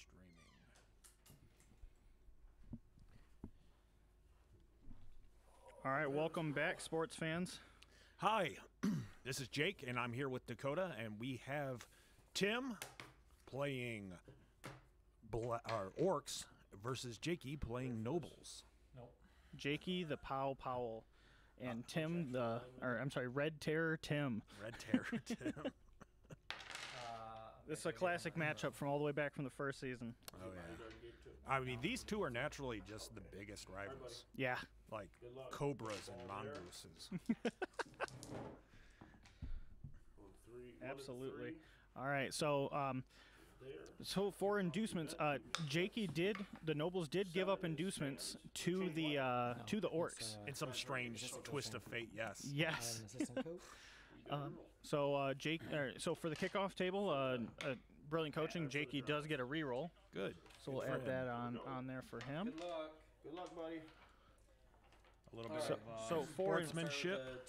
streaming. All right, welcome back, sports fans. Hi, this is Jake, and I'm here with Dakota, and we have Tim playing Orcs versus Jakee playing Nobles. Nope. Jakee the Powell, and Tim Red Terror Tim. Red Terror Tim. This is a classic matchup from all the way back from the first season. Oh, yeah. I mean, these two are naturally just the biggest rivals. Yeah. Like cobras and mongooses. Absolutely. All right, so for inducements, the Nobles did give up inducements to the Orcs. In some strange twist of fate, yes. Yes. So for the kickoff table, brilliant coaching. Jakee does get a reroll. Good. So we'll add that on there for him. Good luck. Good luck, buddy. A little bit So sportsmanship.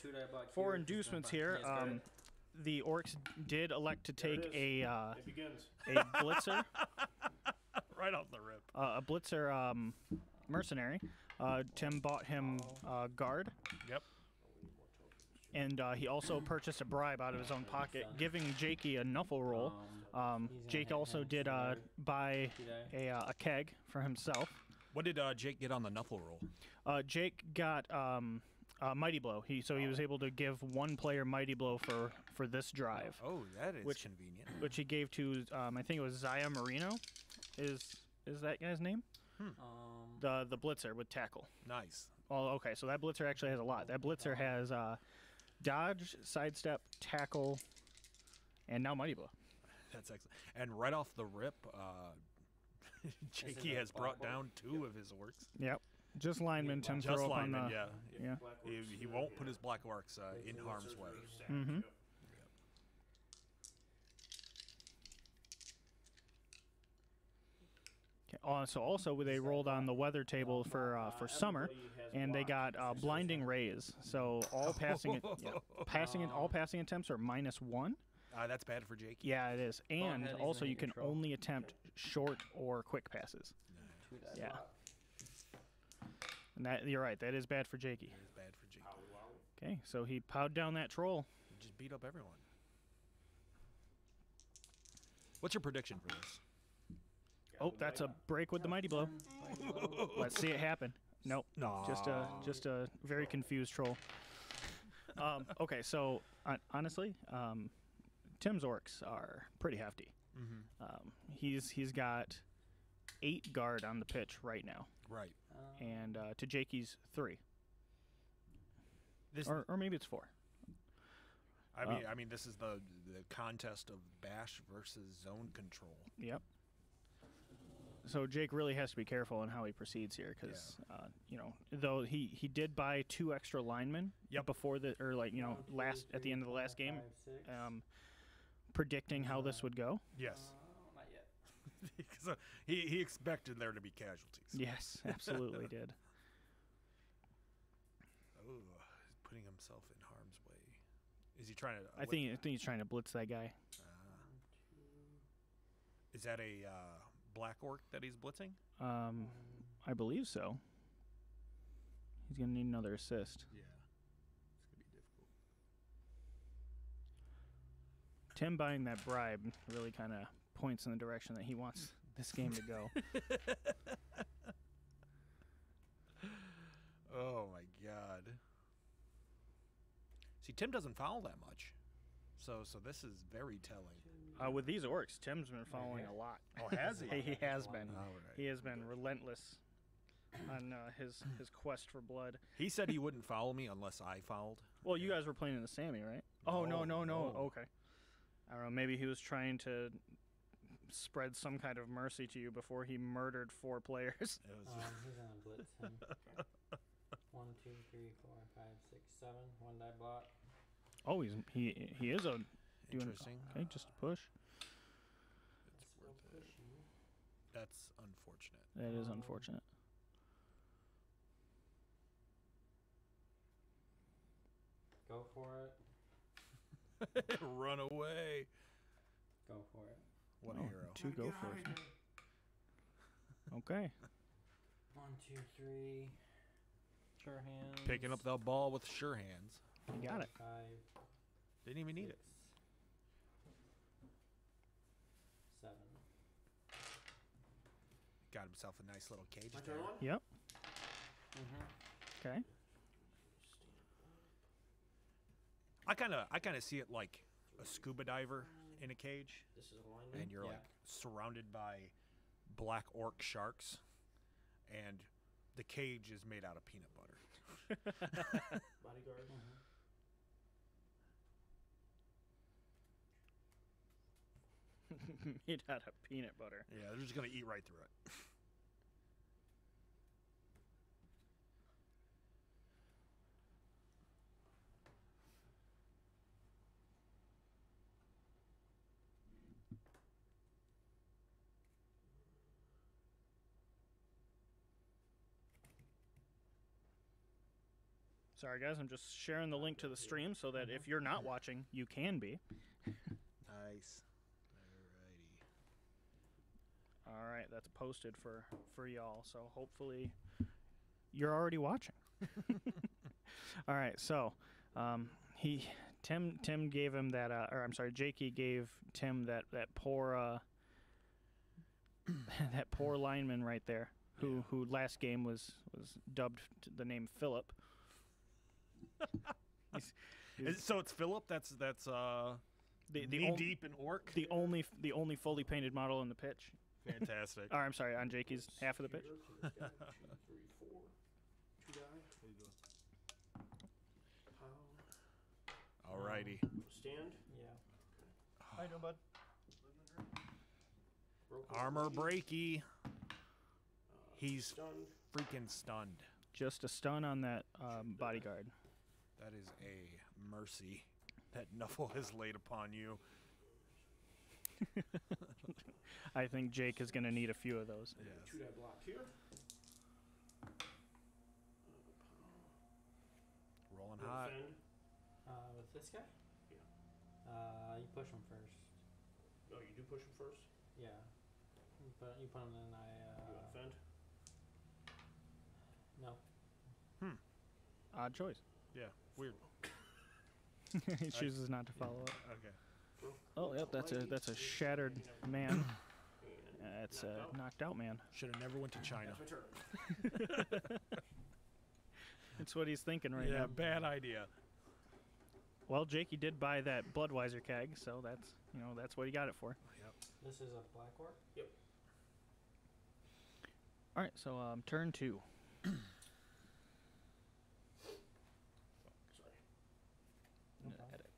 for inducements here, the Orcs did elect to take a blitzer. Right off the rip. A blitzer mercenary. Tim bought him guard. Yep. And he also purchased a bribe out of his own pocket, giving Jakee a knuffle roll. Jake also did buy a keg for himself. What did Jake get on the knuffle roll? Jake got Mighty Blow. He was able to give one player Mighty Blow for this drive. Oh, that is convenient. Which he gave to I think it was Zaya Marino. Is that guy's name? The blitzer with tackle. Nice. Oh, okay. So that blitzer actually has a lot. That blitzer has dodge, sidestep, tackle, and now Mighty Blow. That's excellent. And right off the rip, Jakee has brought down 2 of his orcs. Yep. Just linemen. Tim Just throw linemen, up on the, yeah. He won't put his black orcs in harm's way. Mm-hmm. So also they rolled on the weather table for summer, and they got blinding rays. So all passing attempts are -1. That's bad for Jakee. Yeah, it is. And also you can only attempt short or quick passes. Yeah. And that, you're right. That is bad for Jakee. It is bad for Jakee. Okay, so he powed down that troll. He just beat up everyone. What's your prediction for this? Oh, that's a break with the Mighty Blow. Let's see it happen. Nope. No. Just a very confused troll. Okay, so honestly, Tim's orcs are pretty hefty. Mm-hmm. He's got 8 guard on the pitch right now. Right. And to Jakee's 3. Or maybe it's 4. I mean, this is the contest of bash versus zone control. Yep. So Jake really has to be careful in how he proceeds here, because though he did buy 2 extra linemen before at the end of the last game, predicting how this would go. Yes. Not yet. So he expected there to be casualties. Yes, absolutely did. Oh, he's putting himself in harm's way. Is he trying to? I think he's trying to blitz that guy. Is that a black orc that he's blitzing? I believe so. He's gonna need another assist. Yeah, it's gonna be difficult. Tim buying that bribe really kind of points in the direction that he wants this game to go. Oh my God. See, Tim doesn't foul that much, so this is very telling. With these orcs, Tim's been fouling a lot. Oh, has he? He has been. All right. He has been relentless on his quest for blood. He said he wouldn't foul me unless I fouled. Well, you guys were playing in the Sammy, right? Oh, no. Okay. I don't know. Maybe he was trying to spread some kind of mercy to you before he murdered 4 players. He's on a blitz. 1, 2, 3, 4, 5, 6, 7. 1 die block. Oh, he is doing Interesting. Okay, just a push. It's worth it. That's unfortunate. That is unfortunate. Go for Run away. Go for it. What a hero. 2 go for it. Okay. 1, 2, 3. Sure hands. Picking up the ball with sure hands. You got it. 5. Didn't even need it. 7. Got himself a nice little cage My there. turn one? Yep. Mm-hmm. Okay. I kind of see it like a scuba diver in a cage, This is alignment. and you're Yeah. like surrounded by black orc sharks, and the cage is made out of peanut butter. Bodyguard. Made out of peanut butter. Yeah, they're just gonna eat right through it. Sorry, guys. I'm just sharing the link to the stream so that if you're not watching, you can be. Nice. Alrighty. All right, that's posted for y'all. So hopefully you're already watching. All right, so Tim gave him that, or I'm sorry, Jakee gave Tim that poor that poor lineman right there, who last game was dubbed the name Philip. So it's Philip. That's the knee deep in orc. the only fully painted model in the pitch. Fantastic. Or I'm sorry, on Jakee's half of the pitch. Here, so this guy, 2, 3, 4. 2 die. There you Pow. go. Alrighty. Stand. Yeah. How you doing, bud? Broke Armor already. breaky. He's Stunned. freaking stunned. Just a stun on that bodyguard. That is a mercy that Nuffle has laid upon you. I think Jake is going to need a few of those. Yes. 2 die block here. Rolling Go hot. defend. With this guy? Yeah. You push him first. Oh, you do push him first? Yeah. You put him in. You want to defend? No. Odd choice. Yeah. Weird. He chooses not to follow up. Okay. Broke Oh, yep, that's a shattered man. And That's knocked a out. knocked out man. Should have never went to China. That's my turn. That's what he's thinking right Yeah, now. bad idea. Well, Jakee did buy that Bloodweiser keg, so that's what he got it for. Yep. This is a black orc. Yep. All right, so turn 2. Sorry. No No, problem. edit.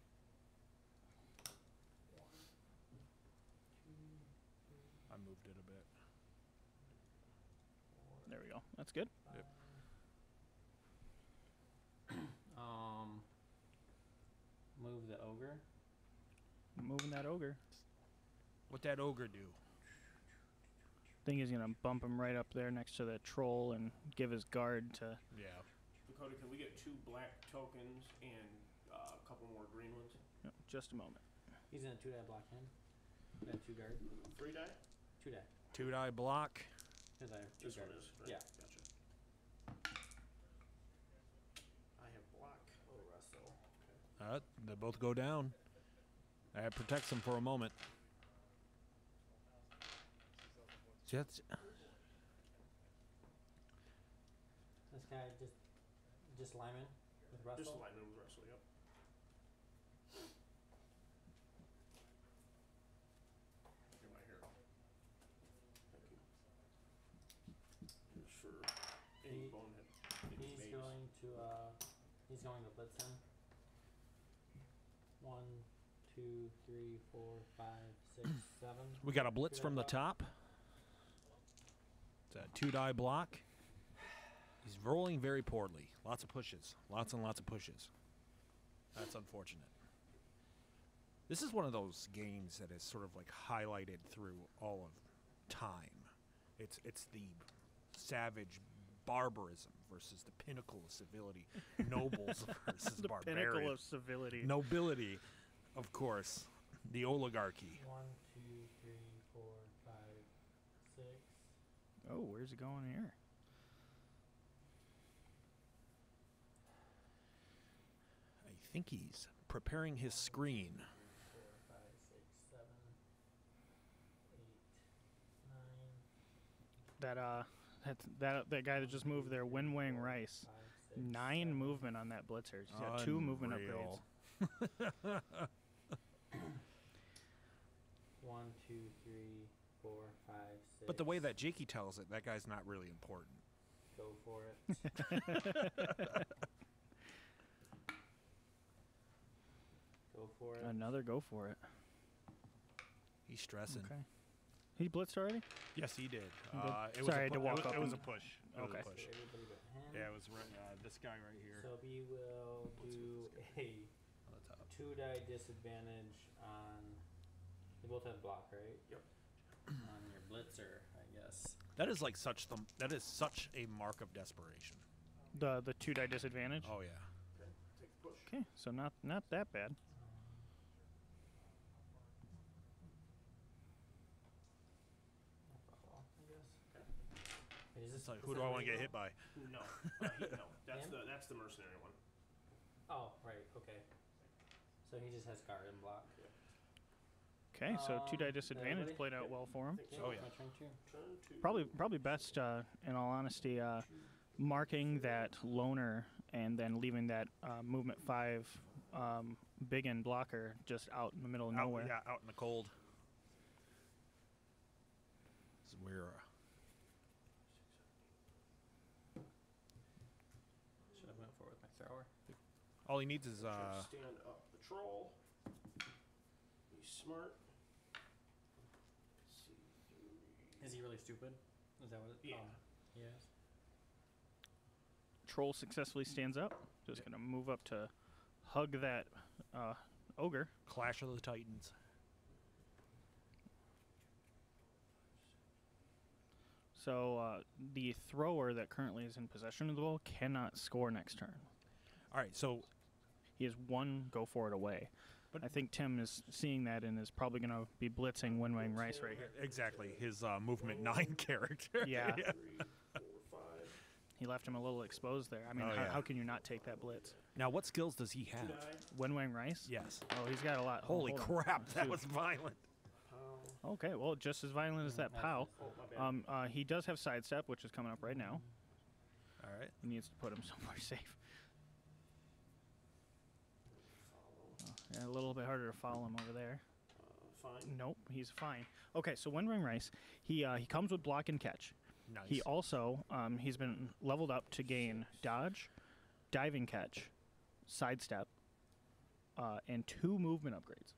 1, 2, 3, I moved it a bit. 4, There we go. That's good. 5. Yep. Move the ogre. Moving that ogre. What that ogre do? Think he's gonna bump him right up there next to the troll and give his guard to. Yeah. Dakota, can we get 2 black tokens and a couple more green ones? No, just a moment. He's in a 2 die block him. That 2 guard. 3 die? 2 die. 2 die block. Here's there. 2 This guard. one is, right? Yeah. Gotcha. I have block. Oh, Russell. Okay. They both go down. That protects them for a moment. Jets. This guy just lineman with Russell. Just alignment with Russell, yep. You're my hero. Thank you. Just for any He- bonehead. He's going to blitz him. 1, 2, 3, 4, 5, 6, 7. We got a blitz 2 die from the block. top. It's a 2 die block. He's rolling very poorly. Lots of pushes. Lots and lots of pushes. That's unfortunate. This is one of those games that is sort of like highlighted through all of time. It's the savage barbarism versus the pinnacle of civility. Nobles versus The barbarians. pinnacle of civility. Nobility, of course. The oligarchy. 1, 2, 3, 4, 5, 6. Oh, where's he going here? I think he's preparing his screen. 4, 5, 6, 7, 8, 9. That guy that just moved there, Wind Wang Rice. 5, 6, 9 7. movement on that blitzer. He's got 2 movement upgrades. Unreal. 1, 2, 3, 4, 5, 6. But the way that Jakee tells it, that guy's not really important. Go for it. Go for it. Another go for it. He's stressing. Okay. He blitzed already? Yes, he did. You did? It was Sorry, I a had to pu- walk it was, up It was a and- push. It was Okay. a So push. everybody but him. Yeah, it was this guy right here. So we will do a on the top. 2-die disadvantage on. They both have block, right? Yep. On your blitzer, I guess. That is like that is such a mark of desperation. The 2-die disadvantage? Oh yeah. Okay. Take the push. Okay, so not that bad. No problem, I guess. Wait, is It's this, like, this who do is I want to get Rainbow? hit by? No. No. That's the mercenary one. Oh, right, okay. So he just has guard and block. Okay, so 2-die Um, disadvantage everybody? played out well for him. Yep. Oh, yeah. My turn too. Turn 2. Probably best, in all honesty, marking that loner and then leaving that movement 5 big end blocker just out in the middle of nowhere. Yeah, out in the cold. So we're Should have went for it with my thrower. all he needs is Try to stand up the troll. Be smart. Is he really stupid? Is that what it? Yeah. Yes. Troll successfully stands up. Just gonna move up to hug that ogre. Clash of the Titans. So the thrower that currently is in possession of the ball cannot score next turn. All right, so He has 1 go for it away. But- I think Tim is seeing that and is probably going to be blitzing Wind Wang Rice right here. exactly his movement 9 character. Yeah. 3, 4, 5. He left him a little exposed there. I mean, Oh, yeah. how can you not take that blitz? Now, what skills does he have? 2-die. Wind Wang Rice? Yes. Oh, he's got a lot. Holy hold on. crap, that Shoot. was violent. Pow. Okay, well, just as violent as that That's POW. Oh, my bad. He does have sidestep, which is coming up right now. All right. He needs to put him somewhere safe. Follow. Yeah, a little bit harder to follow him over there. Fine. Nope, he's fine. Okay, so Wind Wang Rice, he comes with block and catch. Nice. He also he's been leveled up to gain dodge, diving catch, sidestep, and 2 movement upgrades.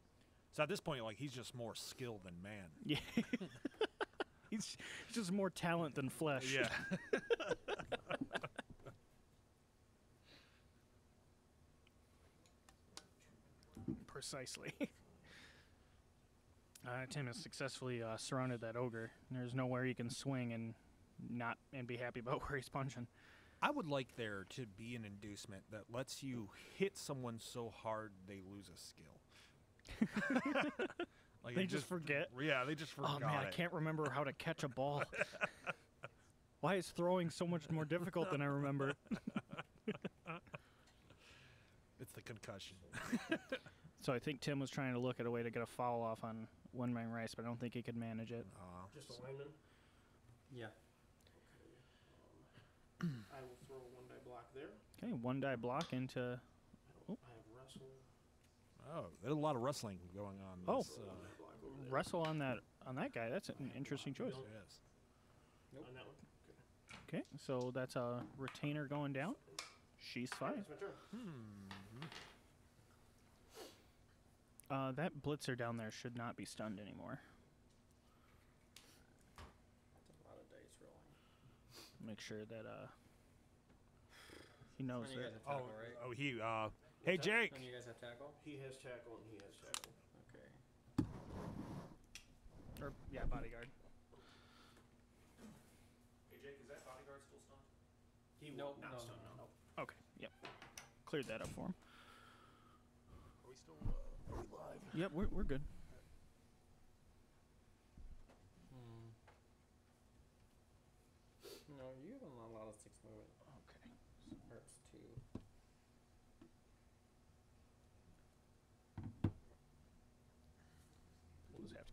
So at this point, like, he's just more skilled than man. Yeah, he's just more talent than flesh. Yeah. Precisely. Tim has successfully surrounded that ogre. There's nowhere he can swing and be happy about where he's punching. I would like there to be an inducement that lets you hit someone so hard they lose a skill. Like They it just forget? Yeah, they just forgot Oh man, I it. can't remember how to catch a ball. Why is throwing so much more difficult than I remember? It's the concussion. So I think Tim was trying to look at a way to get a foul off on Wind Wang Rice, but I don't think he could manage it. Just a lineman. Yeah. Okay. I will throw a 1-die block there. Okay, 1-die block into. I have wrestle. Oh, there's a lot of wrestling going on. Oh. This, 1-die block over there. Wrestle on that guy. That's an interesting choice. yes. On that one. Okay. Okay, so that's a retainer going down. She's fine. It's my turn. That blitzer down there should not be stunned anymore. That's a lot of dice rolling. Make sure that he knows None of you that. guys have tackle, right? Oh, he. Hey, Jake. None of you guys have tackle? He has tackle and he has tackle. Okay. Or yeah, bodyguard. Hey, Jake, is that bodyguard still stunned? He No, will not no, stun no, now. Okay, yep. Cleared that up for him. Are we still? Are we live? Yep, we're good.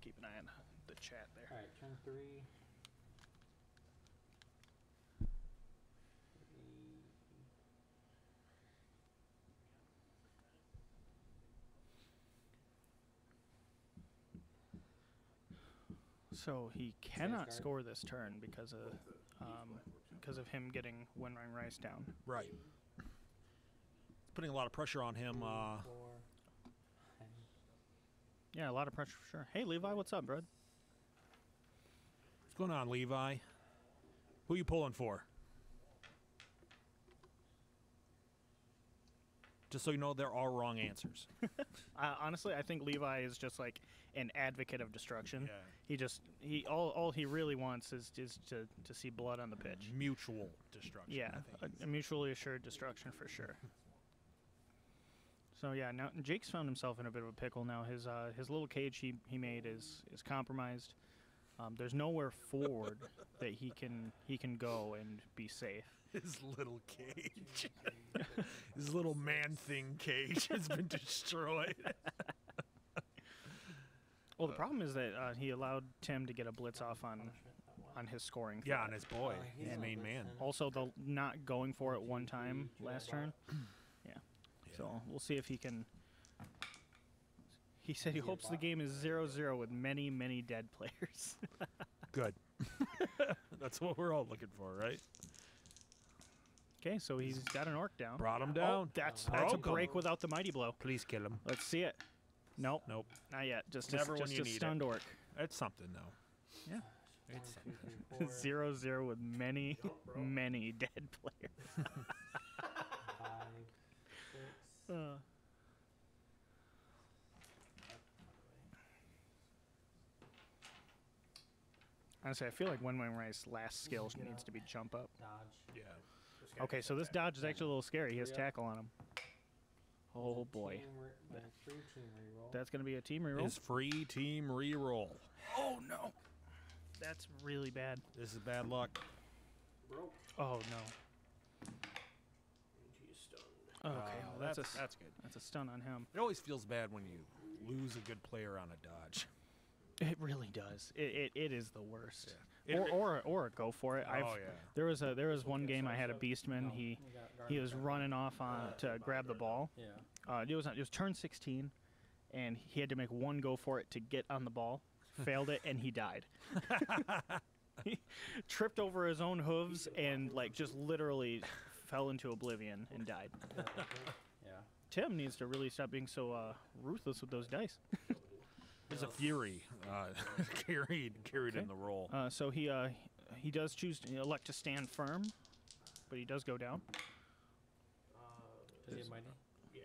keep an eye on the chat there. All right, turn 3. So he cannot guard. score this turn because of him getting Windring Rice down. Right. It's putting a lot of pressure on him. 4, 5. Yeah, a lot of pressure for sure. Hey, Levi, what's up, bud? What's going on, Levi? Who you pulling for? Just so you know, there are wrong answers. Honestly, I think Levi is just like an advocate of destruction. Yeah. All he really wants is to see blood on the pitch. Mutual destruction. Yeah, I think. a mutually assured destruction for sure. So yeah, now Jake's found himself in a bit of a pickle now. His little cage he made is compromised. There's nowhere forward that he can go and be safe. His little cage. His little man thing cage has been destroyed. Well, the problem is that he allowed Tim to get a blitz off on his scoring. Yeah, threat. on his boy, he's his on main blitz man. then. Also, the not going for it one time last turn. Yeah. So we'll see if he can. He said he hopes the game is 0-0 with many, many dead players. Good. That's what we're all looking for, right? Okay, so he's got an orc down. Brought him Oh, down. that's a Broke 'em. break without the mighty blow. Please kill him. Let's see it. Nope, Nope. not yet. Just Never when just you a need it. stunned orc. It's something, though. Yeah. 1, It's 2, 3, 4, 0-0 with many, many dead players. 5, 6. Honestly, I feel like Windring Rice's last skill needs to be jump up. Dodge. Yeah. Okay, so this dodge is actually a little scary. He has Yep. tackle on him. Oh boy, Free team reroll. that's gonna be a team reroll. His free team reroll. Oh no, that's really bad. This is bad luck. Broke. Oh no. And he's stunned. Okay, well, that's that's good. a stun on him. It always feels bad when you lose a good player on a dodge. It really does. It is the worst. Yeah. Or a go for it. Oh yeah. There was one game I had a beastman. He was running off to grab the ball. Yeah. It was turn 16, and he had to make one go for it to get on the ball. Failed it, and he died. He tripped over his own hooves and like just literally fell into oblivion and died. Yeah. Tim needs to really stop being so ruthless with those dice. There's a fury carried in the roll. So he does choose to elect to stand firm, but he does go down. Does he have mighty? Yeah.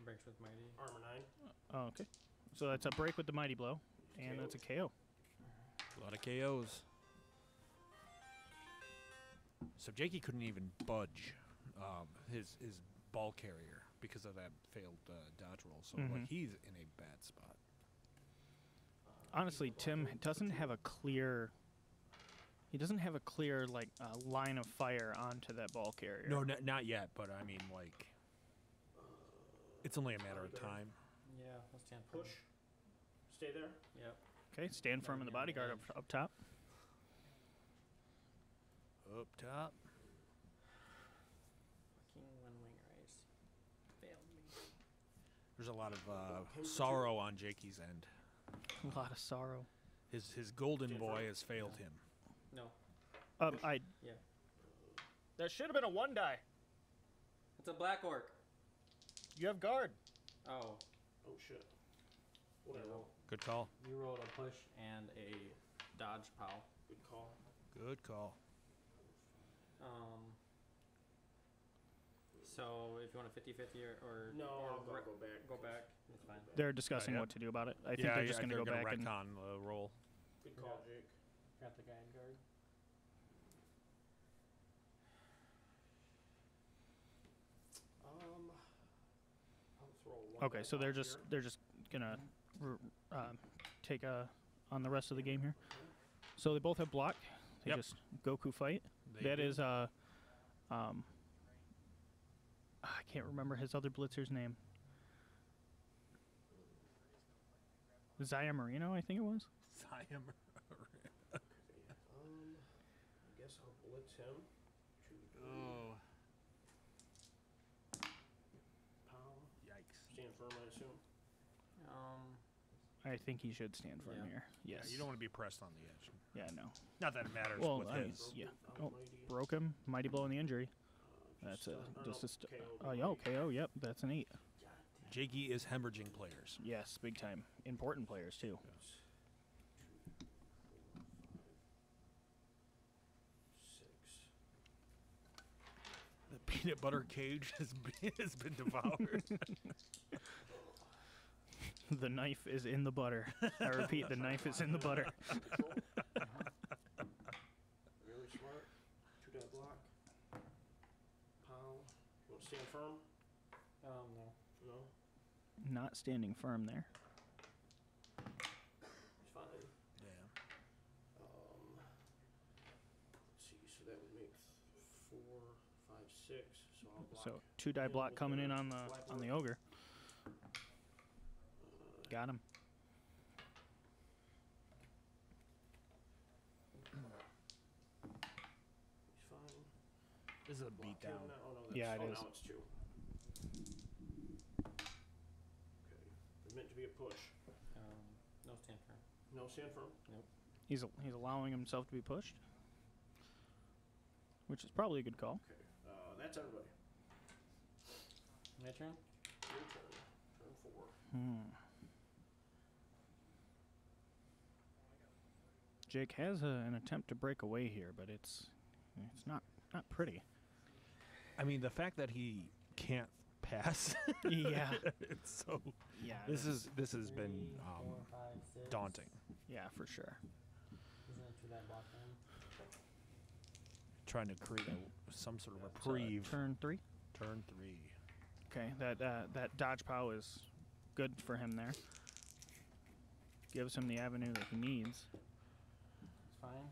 Breaks with mighty. Armor 9. Oh, okay. So that's a break with the mighty blow, and that's a KO. A lot of KOs. So Jakee couldn't even budge his ball carrier because of that failed dodge roll. So like he's in a bad spot. Honestly, Tim doesn't have a clear. He doesn't have a clear like line of fire onto that ball carrier. No, not yet. But I mean, like, it's only a matter of time. Yeah, let's stand firm. Push. Stay there. Yep. Okay, stand firm in the bodyguard up top. Up top. King Windring Rice. Failed me. There's a lot of sorrow on Jakee's end. A lot of sorrow. His golden boy has failed him. No. Yeah. That should have been a 1 die. It's a black orc. You have guard. Oh. Oh shit. You, Whatever. Good call. you rolled a push and a dodge pow. Good call. Good call. So if you want a 50-50 or No, or I'll go back. Go back. That's fine. They're discussing yeah. what to do about it. I think they're just going to go back and. retcon roll. Good call, Jake. Got the guy in guard. I'll throw one Okay, back so they're out just here. gonna take on the rest of the game here. So they both have block. They Yep. just Goku fight. They That do. is I can't remember his other blitzer's name. Zaya Marino, I think it was. Siam. I guess I'll blitz him. Oh. Pound. Yikes. Stand firm, I assume. I think he should stand firm Yeah. here. Yes. Yeah, you don't want to be pressed on the edge. Yeah, no. Not that it matters Well, with I mean, his. yeah. Broke Oh, Mighty. broke him. Mighty blow in the injury. That's a just a oh, yo, KO. Yep, that's an 8. Jakee is hemorrhaging players. Yes, big time. Important players too. The peanut butter cage has been devoured. The knife is in the butter. I repeat, the knife is in the butter. Really smart. 2 die block. Pound. You want to stand firm? No. No. Not standing firm there. It's fine. Yeah. Let's see. So that would make 4, 5, 6. So I'll block. So 2 die block coming in on the ogre. Got him. He's fine. This is a Block him beatdown. now. Oh, no, that's, Yeah, it is. Now it's 2. Okay. It's meant to be a push. No stand firm. No stand firm. He's allowing himself to be pushed, which is probably a good call. Okay. That's everybody. My turn? Your turn. Turn 4. Jake has an attempt to break away here, but it's not pretty. I mean, the fact that he can't pass. Yeah. It's so. Yeah. This has been 3, 4, 5, 6. daunting. Yeah, for sure. Isn't it 2 die block then? Trying to create some sort of So, reprieve. turn 3. Turn 3. Okay, that dodge pow is good for him there. Gives him the avenue that he needs. It's fine.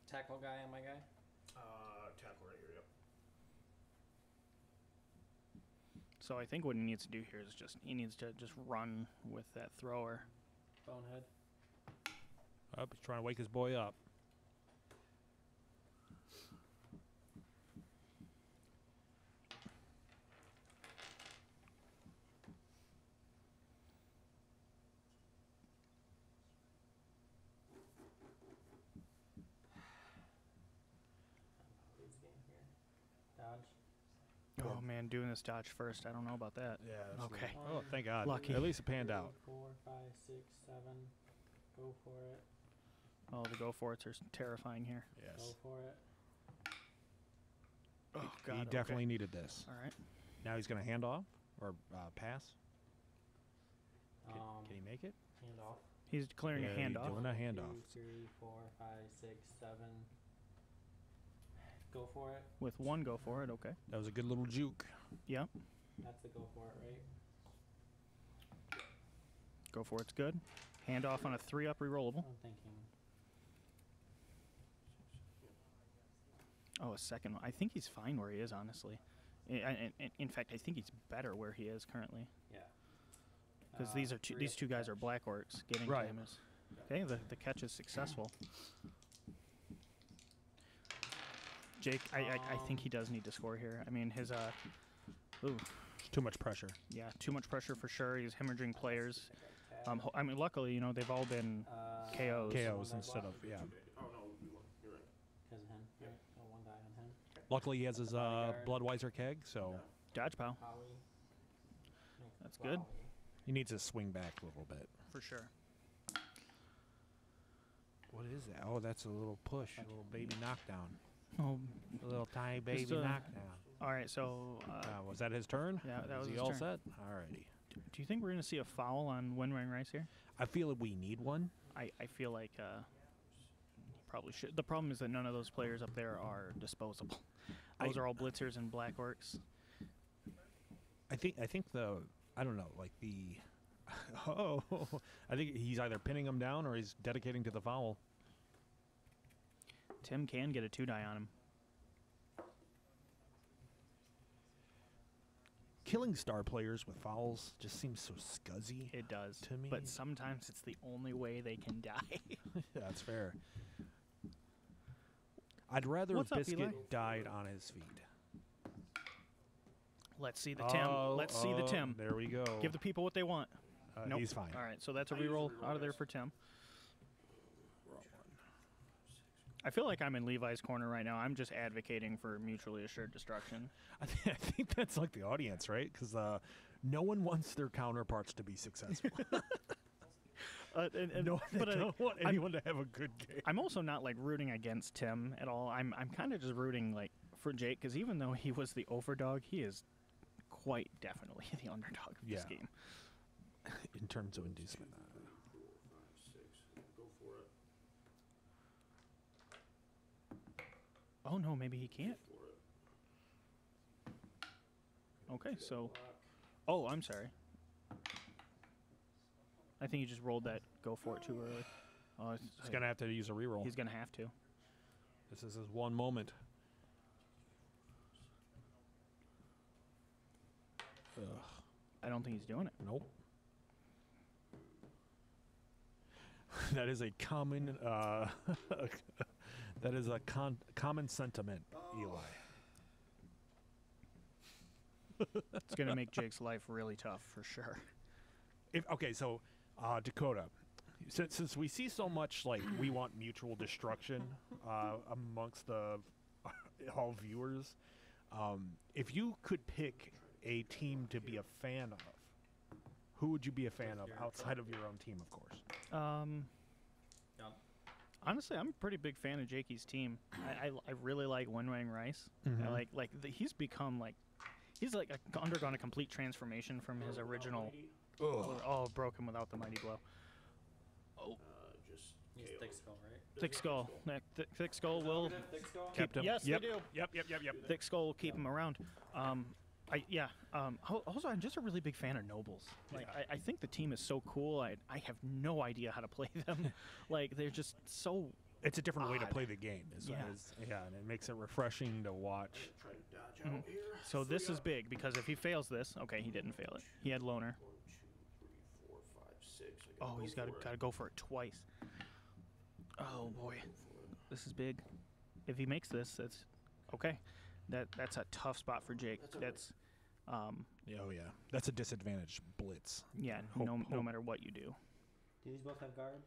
Tackle guy on my guy? Tackle right here. Yep. So I think what he needs to do here is he needs to just run with that thrower. Bonehead. Up, he's trying to wake his boy up. Leads game here. Dodge. Oh man, doing this dodge first. I don't know about that. Yeah. Okay. Oh, thank God. Lucky. At least it panned 3, out. 4, 5, 6, 7. Go for it. Oh, the go for it's are terrifying here. Go Yes. for it. Oh God. He okay. definitely needed this. All right. Now he's going to hand off or pass. Can, Um, can he make it? Hand off. He's declaring Yeah, a he's handoff. doing a handoff. 2, 3, 4, 5, 6, 7. Go for it. With 1 go for it. Okay. That was a good little juke. Yep. That's the go for it, right? Go for it's good. Handoff on a 3-up rerollable. I'm thinking. Oh, a second one. I think he's fine where he is, honestly. In fact, I think he's better where he is currently. Yeah. Because these two guys are black orcs. Getting Right. to him is okay. The catch is successful. Jake, I think he does need to score here. I mean, his ooh, Too much pressure. yeah, too much pressure for sure. He's hemorrhaging players. I mean, luckily, you know, they've all been KOs. KOs instead of, yeah. Oh, no. You're right. Because of him. Yep. Right? Oh, 1 die on him. Luckily, he has his Bodyguard. Bloodweiser keg, so Dodge pow Howie. No, That's good. Wowie. he needs to swing back a little bit. for sure. What is that? Oh, that's a little push, a little baby knockdown. Oh, A little tiny baby a- knockdown. all right. So, Was that his turn? yeah, that Is was he his all turn. set? Alrighty. Do you think we're gonna see a foul on Win-Win Rice here? I feel that we need one. I feel like he probably should. The problem is that none of those players up there are disposable. Those are all blitzers and black orcs. I think I don't know, like the oh, I think he's either pinning him down or he's dedicating to the foul. Tim can get a 2 die on him. killing star players with fouls just seems so scuzzy. It does to me. but sometimes it's the only way they can die. That's fair. I'd rather What's up, Biscuit Eli? died on his feet. Let's see the Tim. Let's see the Tim. There we go. Give the people what they want. Nope. He's fine. All right, so that's a reroll out of there for Tim. I feel like I'm in Levi's corner right now. I'm just advocating for mutually assured destruction. I think that's like the audience, right? Because no one wants their counterparts to be successful. No, but I don't want anyone to have a good game. I'm also not like rooting against Tim at all. I'm kind of just rooting like for Jake because even though he was the overdog, he is quite definitely the underdog of this game. In terms of inducement. 4, 5, 6. Go for it. Oh no, maybe he can't. For it. Okay, so Block. oh, I'm sorry. I think he just rolled that go for it too early. Oh, He's going to have to use a reroll. He's gonna have to. This is his one moment. Ugh. I don't think he's doing it. Nope. That is a common that is a common sentiment, Eli. It's gonna make Jake's life really tough for sure. Okay, so Dakota, since we see so much like we want mutual destruction amongst the all viewers, if you could pick a team to be a fan of, who would you be a fan of outside of your own team, of course? Honestly, I'm a pretty big fan of Jakee's team. I really like Wing Rice. Mhm. I he's become he's undergone a complete transformation from his original. Oh, broke him without the mighty blow. Just He's KO. thick skull, right? Thick skull. Thick skull will Thick skull? Kept him. Yes, yep. they do. Yep. Thick skull will keep him around. Also, I'm just a really big fan of nobles. I think the team is so cool. I have no idea how to play them. They're just so. It's a different way to odd. play the game. And it makes it refreshing to watch. Try to dodge out here. So this is big because if he fails this, okay, he didn't fail it. He had loner. 1, 2, 3, 4, 5, 6. I gotta Oh, he's got to go for it twice. Oh boy, this is big. If he makes this, that's okay. That's a tough spot for Jake. That's Oh yeah, that's a disadvantage blitz. yeah. No matter what you do. Do these both have guard?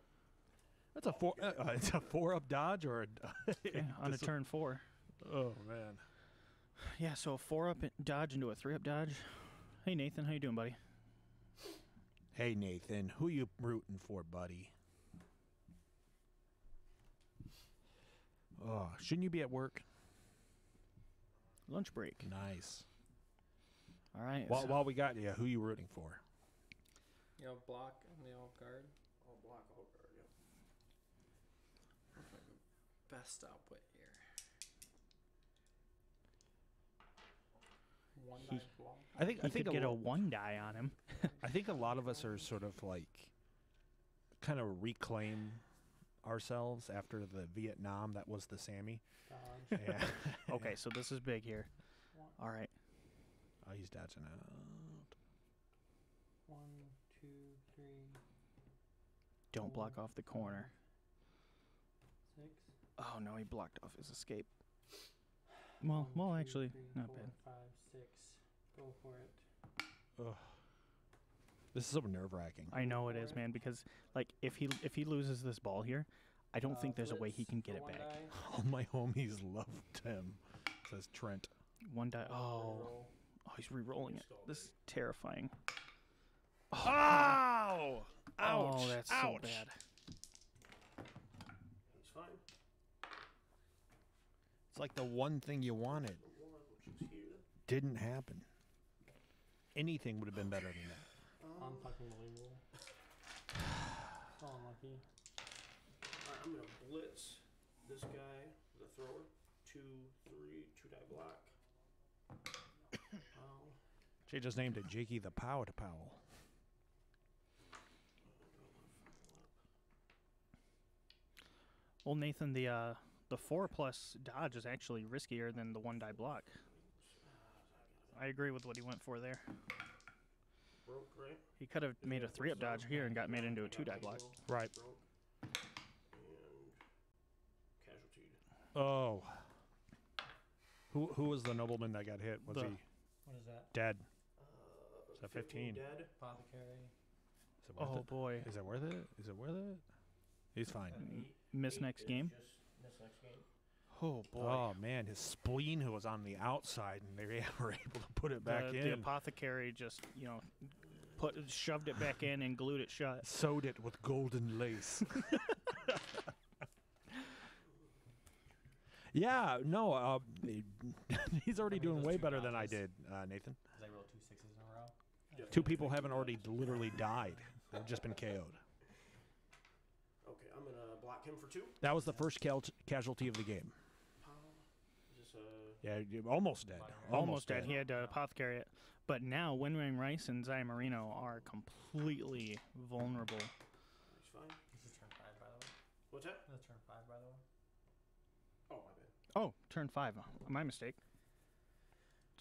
That's a four. It's a 4-up dodge or a Yeah, on a turn 4. Oh man. Yeah, so a 4-up dodge into a 3-up dodge. Hey Nathan, how you doing, buddy? Hey Nathan, who you rooting for, buddy? Oh, shouldn't you be at work? Lunch break. Nice. All right. While we got you, who you rooting for? You know, block and they all guard. All block, all guard, yep. Best output here. One He- die block. I think he could get a 1 die on him. I think a lot of us are sort of kind of reclaim ourselves after the Vietnam that was the Sammy. Dodge. Yeah. Okay, so this is big here. One, All right. Oh, he's dodging out. 1, 2, 3, Don't block off the corner. 6. Oh no, he blocked off his escape. Well, actually, not bad. 5, 6. Go for it. Ugh. This is so nerve-wracking. I know it is, man, because if he loses this ball here, I don't think there's a way he can get it One back. die. All my homies loved him, says Trent. 1 die. Oh, Roll. he's re-rolling it. This is terrifying. Oh! Ouch! Oh, that's Ouch! so bad. He's fine. It's like the one thing you wanted The 1, which is here. didn't happen. Anything would have been better than that. Unfucking believable. So unlucky. Alright, I'm gonna blitz this guy, the thrower. 2, 3, 2 die block. Jay just named it Jakee the Pow to Powell. Well, Nathan, the 4+ dodge is actually riskier than the 1 die block. I agree with what he went for there. Broke, right? He could have made a 3-up dodge here and got made into a 2-die block. Right. Broke. And casualtied. Oh. Who was the nobleman that got hit? Was he What is that? dead? Is that 15? Dead. Apothecary. Is it worth Oh it? boy. Is it worth it? Is it worth it? He's fine. Miss next game. Just miss next game. Oh boy. Oh man, his spleen was on the outside, and they were able to put it back in. The apothecary just, shoved it back in and glued it shut. Sewed it with golden lace. Yeah, no, he's already doing way better than I did, Nathan. Because I rolled 2 6s in a row. Yeah. 2 people haven't already literally died. They've just been KO'd. Okay, I'm gonna block him for 2. That was the first casualty of the game. Is this Yeah, you're almost dead. Almost dead. He had to apothecary it. But now, Winwing Rice and Zaya Marino are completely vulnerable. He's fine. This is turn 5, by the way. What's that? This is turn 5, by the way. Oh, my bad. Oh, turn 5. My mistake.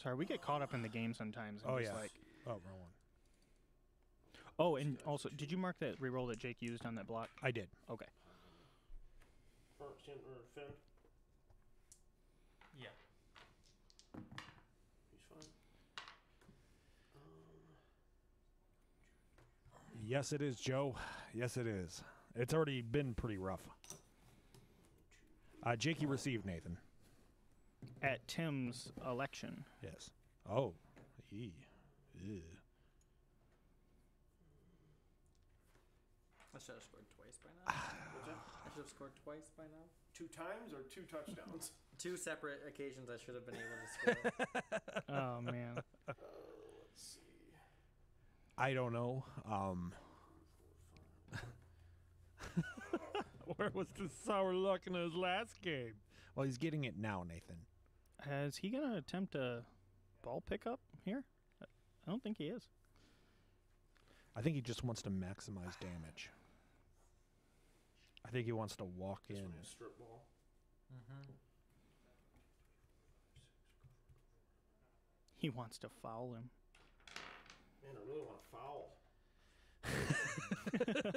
Sorry, we get caught up in the game sometimes. And Oh, just yeah. Like, Oh, wrong one. oh, and also, did you mark that reroll that Jake used on that block? I did. Okay. Or Finn. Yeah. He's fine. Yes, it is, Joe. Yes, it is. It's already been pretty rough. Jakee received, Nathan. At Tim's election. Yes. Oh. Ew. Ew. I should have scored twice by now. What's that? I should have scored twice by now. 2 times or 2 touchdowns? 2 separate occasions I should have been able to score. Oh, man. Let's see. I don't know. Where was the sour luck in his last game? Well, he's getting it now, Nathan. Is he going to attempt a ball pickup here? I don't think he is. I think he just wants to maximize damage. I think he wants to walk This in. one has strip ball. Mm-hmm. He wants to foul him. Man, I really want to foul.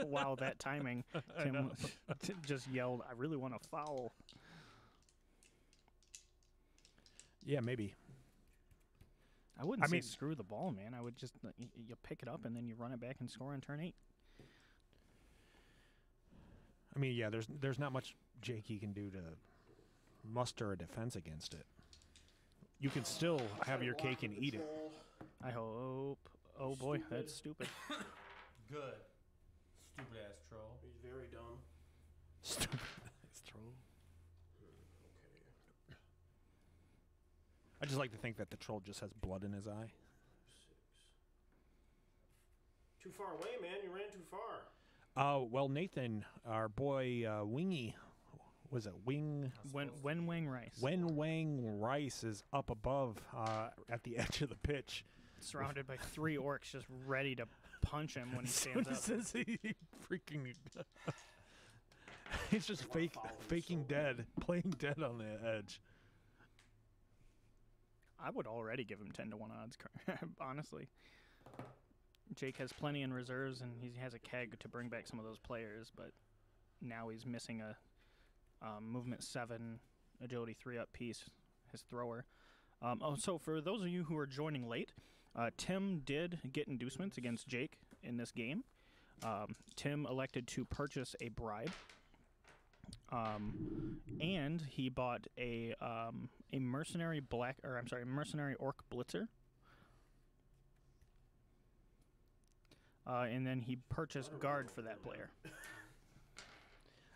Wow, that timing. Tim just yelled, I really want to foul. Yeah, maybe. I wouldn't say mean- screw the ball, man. I would just, you pick it up and then you run it back and score on turn 8. I mean, yeah, there's not much Jakee can do to muster a defense against it. You can still have your cake and eat it. I hope. Oh boy, Stupid. that's stupid. Good. Stupid ass troll. He's very dumb. Stupid. Troll. Okay. I just like to think that the troll just has blood in his eye. 6. Too far away, man. You ran too far. Well, Nathan, our boy Wingy, was it Wing? When Wang Rice. Wen Wang Rice is up above at the edge of the pitch. Surrounded by 3 orcs just ready to punch him when he stands up. Says he freaking. He's just faking dead, playing dead on the edge. I would already give him 10 to 1 odds, honestly. Jake has plenty in reserves, and he has a keg to bring back some of those players, but now he's missing a movement 7, agility 3-up piece, his thrower. So for those of you who are joining late, Tim did get inducements against Jake in this game. Tim elected to purchase a bribe, and he bought a mercenary mercenary orc blitzer. And then he purchased guard for that player.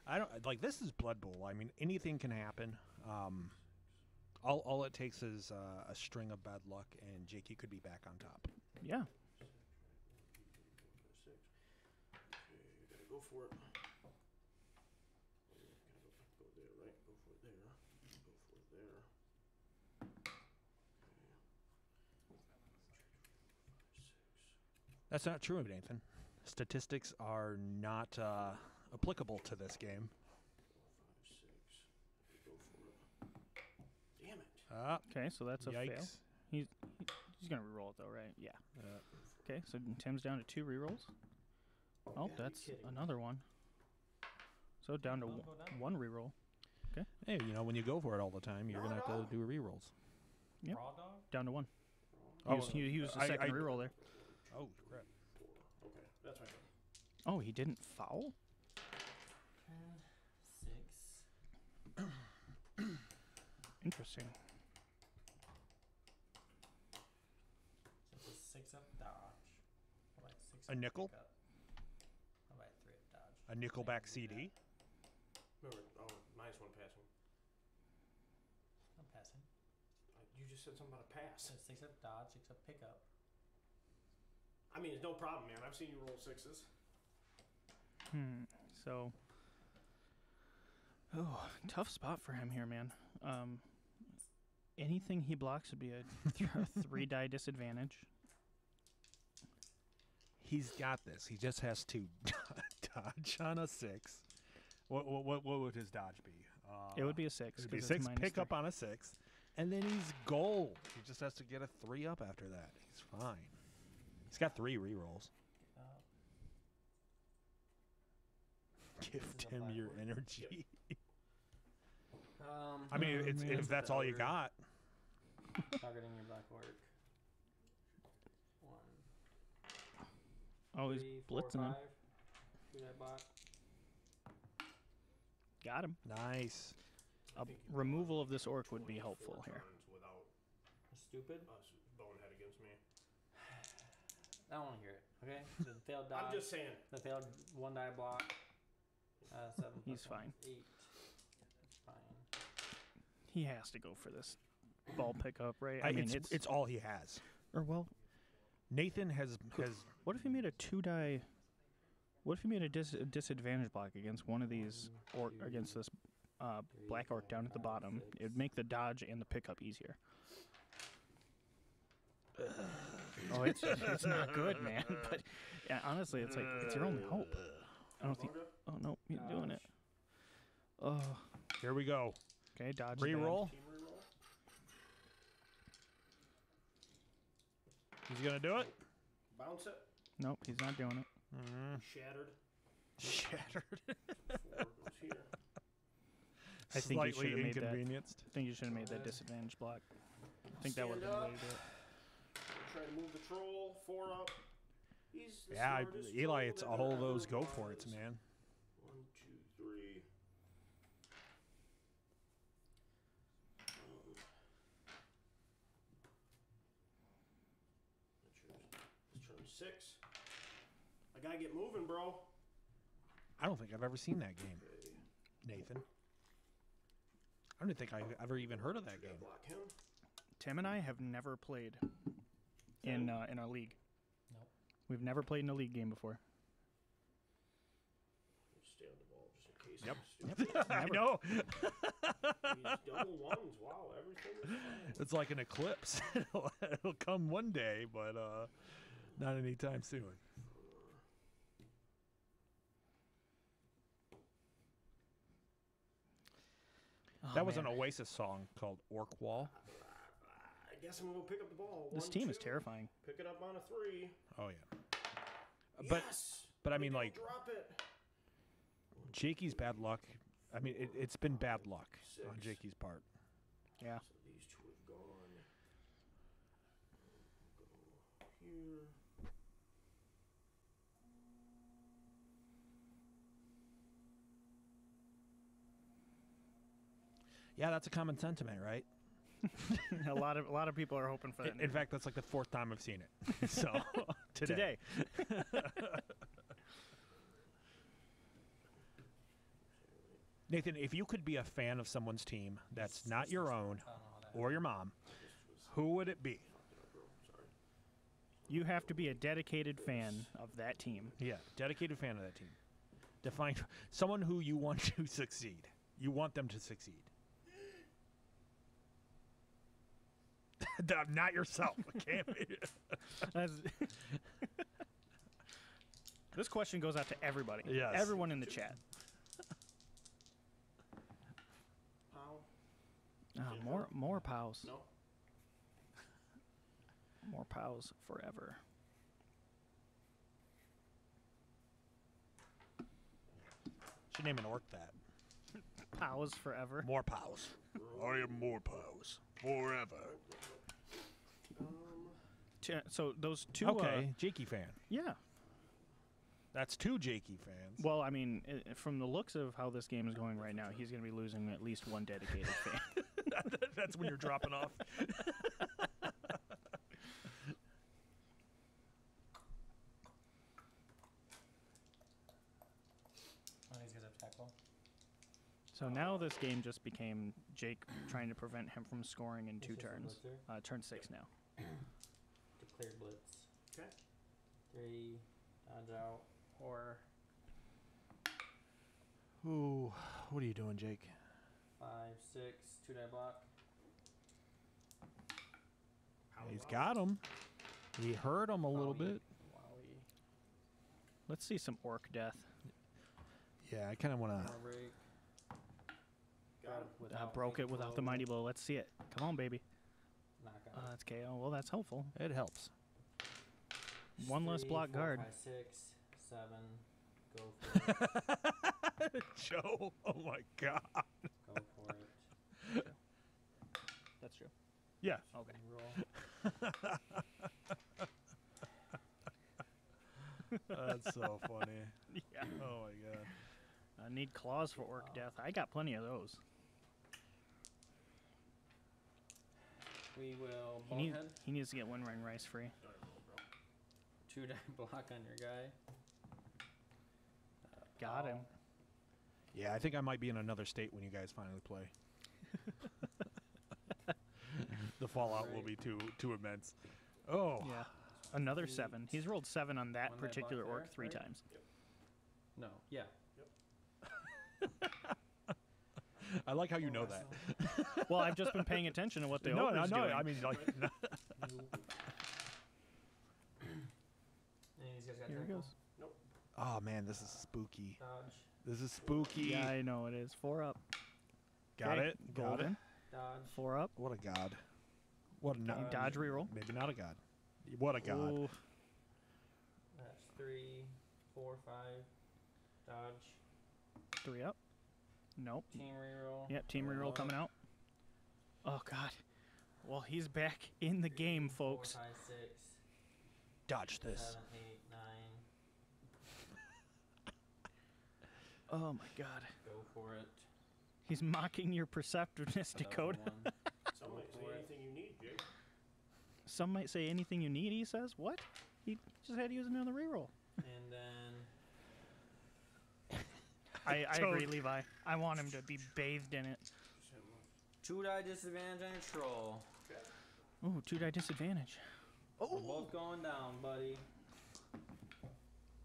I don't like this is Blood Bowl. I mean, anything can happen. All it takes is a string of bad luck, and Jakee could be back on top. Yeah. 6. Okay, gotta go for it. Go there, right? Go for it there. Go for it there. That's not true, Nathan. Statistics are not applicable to this game. 4, 5, 6. Go for it. Damn it. Ah, Okay, so that's a fail. yikes. He's He's gonna reroll it though, right? Yeah. Okay, so Tim's down to 2 rerolls. Oh, that's kidding. another one. So down to Don't go down. 1 reroll. Hey, you know, when you go for it all the time, you're going to have to do rerolls. Yep. Raw dog? Down to 1. Oh, He used the second reroll there. Oh, crap. 4. Okay, that's my turn. Oh, he didn't foul? 10, 6. Interesting. So it's a 6 up dodge. How about 6 A up nickel? pickup? How about 3 up dodge? A nickelback CD? Remember, -1 passing. I'm passing. You just said something about a pass. So 6 up dodge, 6 up pickup. I mean, it's no problem, man. I've seen you roll 6s. So, tough spot for him here, man. Anything he blocks would be a 3-die disadvantage. He's got this. He just has to dodge on a 6. What would his dodge be? It would be a 6. It would be 'cause 6, it's pick -3. up on a 6, and then he's gold. He just has to get a 3 up after that. He's fine. He's got 3 rerolls. Give This is a Tim black your orc. energy. I I mean, Oh, it's, man. if that's all you got. targeting your black orc. 1, Oh, he's 3, 4, blitzing him. 5. Shoot that bot. Got him. Nice. A removal of this orc would be helpful here. Without Stupid. bonehead against me. I don't want to hear it. Okay. So the failed dodge. I'm just saying. The failed 1-die block. 7. He's plus 1, fine. 8. That's fine. He has to go for this ball pickup, right? I mean, it's all he has. or well, Nathan has what if he made a 2-die? What if he made a disadvantage block against one of these against this black orc down at the bottom? It would make the dodge and the pickup easier. Oh, it's not good, man. But yeah, honestly, it's like it's your only hope. I don't think. Oh no, he's doing it. Oh, here we go. okay, dodge. is bad. Reroll. Team reroll. He's gonna do it. Bounce it. Nope, he's not doing it. Shattered. Shattered. 4 goes here. I think you Slightly should have made that. inconvenienced. I think you should have made that disadvantage block. I think that would have been the way to do it. Try to move the troll. 4 up. He's the Yeah, smartest Eli, troll it's that all there those ever go for it, was. man. 1, 2, 3. Let's turn 6. I gotta get moving, bro. I don't think I've ever seen that game, Okay. Nathan. I don't think I've ever even heard of that Gotta game. block him. Tim and I have never played in a league. Nope. We've never played in a league game before. Stay on the ball just in case. Yep. I'm stupid. I know. These double ones. Wow, everything is fine. It's like an eclipse. It'll come one day, but not anytime soon. Oh, That was man. an Oasis song called Orc Wall. I guess I'm gonna go pick up the ball. This 1, team is 2. terrifying. Pick it up on a 3. Oh yeah. But Yes! but I We mean, don't like, drop it. Jakee's bad luck. I mean, it's been bad luck on 6. Jakee's part. Yeah. So these 2 have gone. Go here. Yeah, that's a common sentiment, right? a lot of people are hoping for that. In fact, that's like the 4th time I've seen it. So today. Nathan, if you could be a fan of someone's team that's not your own I don't know how that or your mom, who would it be? Sorry. You have to be a dedicated fan of that team. Yeah, dedicated fan of that team. Define someone who you want to succeed. You want them to succeed. Not yourself. Can't be. That's- this question goes out to everybody. Yes. Everyone in the chat. How? More pows. No. More Pows forever. Should name an orc that. Pows forever. More pows. I am more pows. Forever. So those two. Okay, Jakee fan. Yeah. That's 2 Jakee fans. Well, I mean, from the looks of how this game is going right now, he's going to be losing at least one dedicated fan. That's when you're dropping off. Oh, these guys have tackle. So now this game just became Jake trying to prevent him from scoring in 2 It's just a turns. blitzer. Turn 6 now. Declared blitz. Okay. 3, dodge out, or Ooh, what are you doing, Jake? 5, 6, 2 die block. He's got him. He hurt him a little Wowie. bit. Wowie. Let's see some orc death. Yeah, I kind of want to. Armor break. Got him. Without Broke it making without the blow. mighty blow. Let's see it. Come on, baby. Knock out. That's KO. Well, that's helpful. It helps. One less 3, block 4, guard. 5, 6, 7. Go for it. Joe, oh my God. Go for it. That's true. Yeah. Okay. Roll. That's so funny. Yeah. Oh my God. I need claws for orc death. I got plenty of those. We will He, bonehead. he needs to get one ring rice free. 2 die block on your guy. Got him. Yeah, I think I might be in another state when you guys finally play. The fallout will be too immense. Oh. Yeah. Another 7. He's rolled 7 on that One die particular block orc there, 3 right? times. No. Yeah. I like how you know that. Well, I've just been paying attention to what the No, ogre's no, doing. I mean, like, And these guys got Here it tackle. goes. oh man, this is spooky. Dodge. This is spooky. Yeah, I know it is. 4 up. Got Okay, it. Got it. golden. Dodge. 4 up. What a god. What a Okay, dodge reroll. Maybe not a god. What a god. Ooh, That's 3, 4, 5. Dodge. 3 up. Nope. Team reroll. Yep, team reroll One. coming out. Oh, God. Well, he's back in the game, 4, folks. 5, 6, Dodge 7, this. 8, 9. Oh, my God. Go for it. He's mocking your perceptiveness, Another Dakota. one. Some might say anything you need, Jake. Some might say anything you need, he says. What? He just had to use another reroll. And then I agree, Levi. I want him to be bathed in it. 2 die disadvantage on your troll. Ooh, 2 die disadvantage. We're both going down, buddy.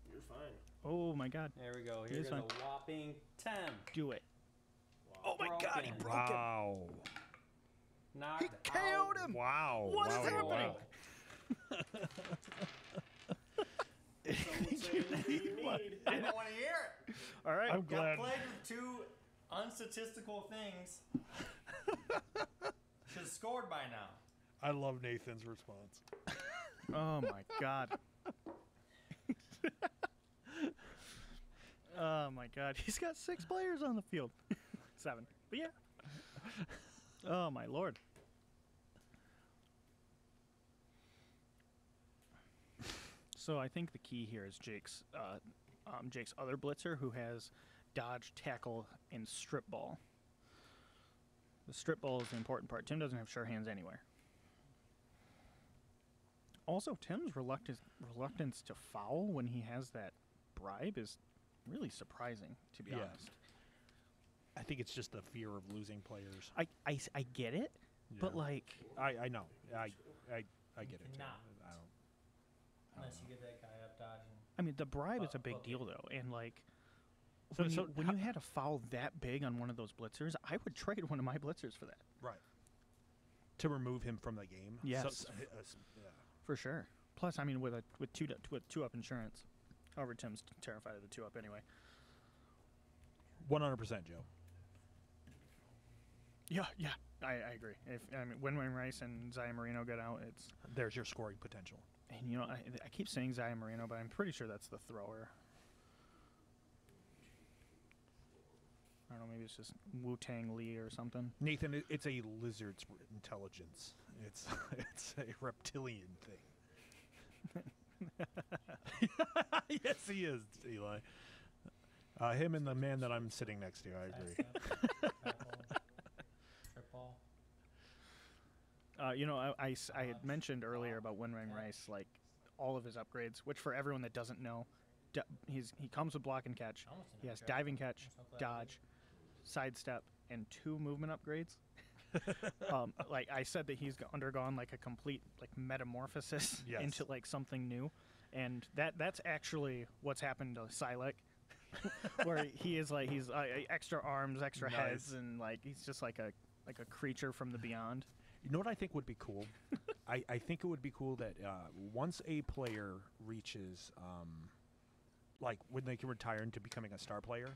You're fine. Oh, my God. There we go. He Here is goes fine. a whopping 10. Do it. Oh my God, he broke Wow. Knocked KO'd out. him. Wow. What is wow, happening? wow. Someone say anything you need. I don't want to hear it. All right. I'm Got glad. plagued with 2 unstatistical things. Should have scored by now. I love Nathan's response. Oh, my God. Oh, my God. He's got 6 players on the field. 7. But, yeah. Oh, my Lord. So I think the key here is Jake's other blitzer, who has dodge, tackle, and strip ball. The strip ball is the important part. Tim doesn't have sure hands anywhere. Also, Tim's reluctance to foul when he has that bribe is really surprising, to be Yeah. honest. I think it's just the fear of losing players. I get it, but Yeah. like, I know. I get it. too. Cannot. I don't. Unless you get that guy up dodging. I mean, the bribe is a big Okay. deal though, and like, So- when, so you, when how- you had a foul that big on one of those blitzers, I would trade one of my blitzers for that, Right. To remove him from the game. Yes. Yeah. for sure. Plus, I mean, with two up insurance, however, Tim's terrified of the 2 up anyway. 100%, Joe. Yeah, I agree. If when Rice and Zaya Marino get out, it's There's your scoring potential. and I keep saying Zaya Marino, but I'm pretty sure that's the thrower. I don't know, maybe it's just Wu-Tang Lee or something. Nathan, it's a lizard's intelligence. It's it's a reptilian thing. Yes, he is, Eli. Him and the man that I'm sitting next to, I agree. Triple. I had mentioned earlier about Winring Rice, like all of his upgrades, which for everyone that doesn't know, he comes with block and catch. He has diving catch, dodge, sidestep, and 2 movement upgrades. Like I said, that he's undergone like a complete like metamorphosis Yes. into like something new, and that's actually what's happened to Silex. Where he's extra arms, extra Nice. heads, and like he's just like a creature from the beyond. You know what I think would be cool? I think it would be cool that once a player reaches, like when they can retire into becoming a star player,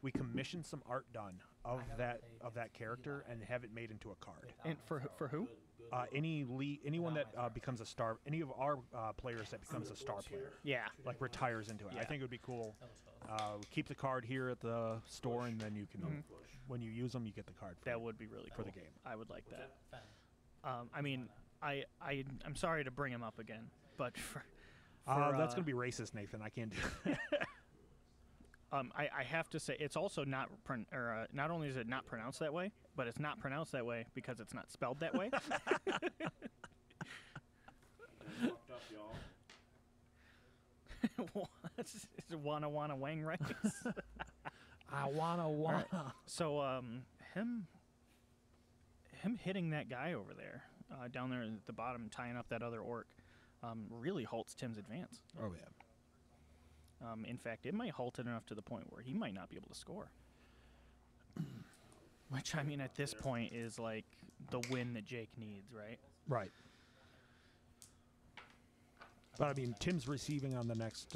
we commission some art done of that character and have it made into a card. And for who? Anyone that becomes a star, any of our players that becomes a star player, Yeah. like retires into it. I Yeah. think it would be cool. Keep the card here at the store, and then you can, when you use them, you get the card. That would be really for cool. the game. I would like that. Fine. I mean, I'm sorry to bring him up again, but That's gonna be racist, Nathan. I can't do that. I have to say it's also not not only is it not pronounced that way, but it's not pronounced that way because it's not spelled that way. Fucked up, y'all. What? Is it wanna wang rice? I wanna. So him hitting that guy over there, down there at the bottom, tying up that other orc, really halts Tim's advance. Oh yeah. In fact, it might halt it enough to the point where he might not be able to score. Which, I mean, at this point is like the win that Jake needs, right? Right. But I mean, Tim's receiving on the next.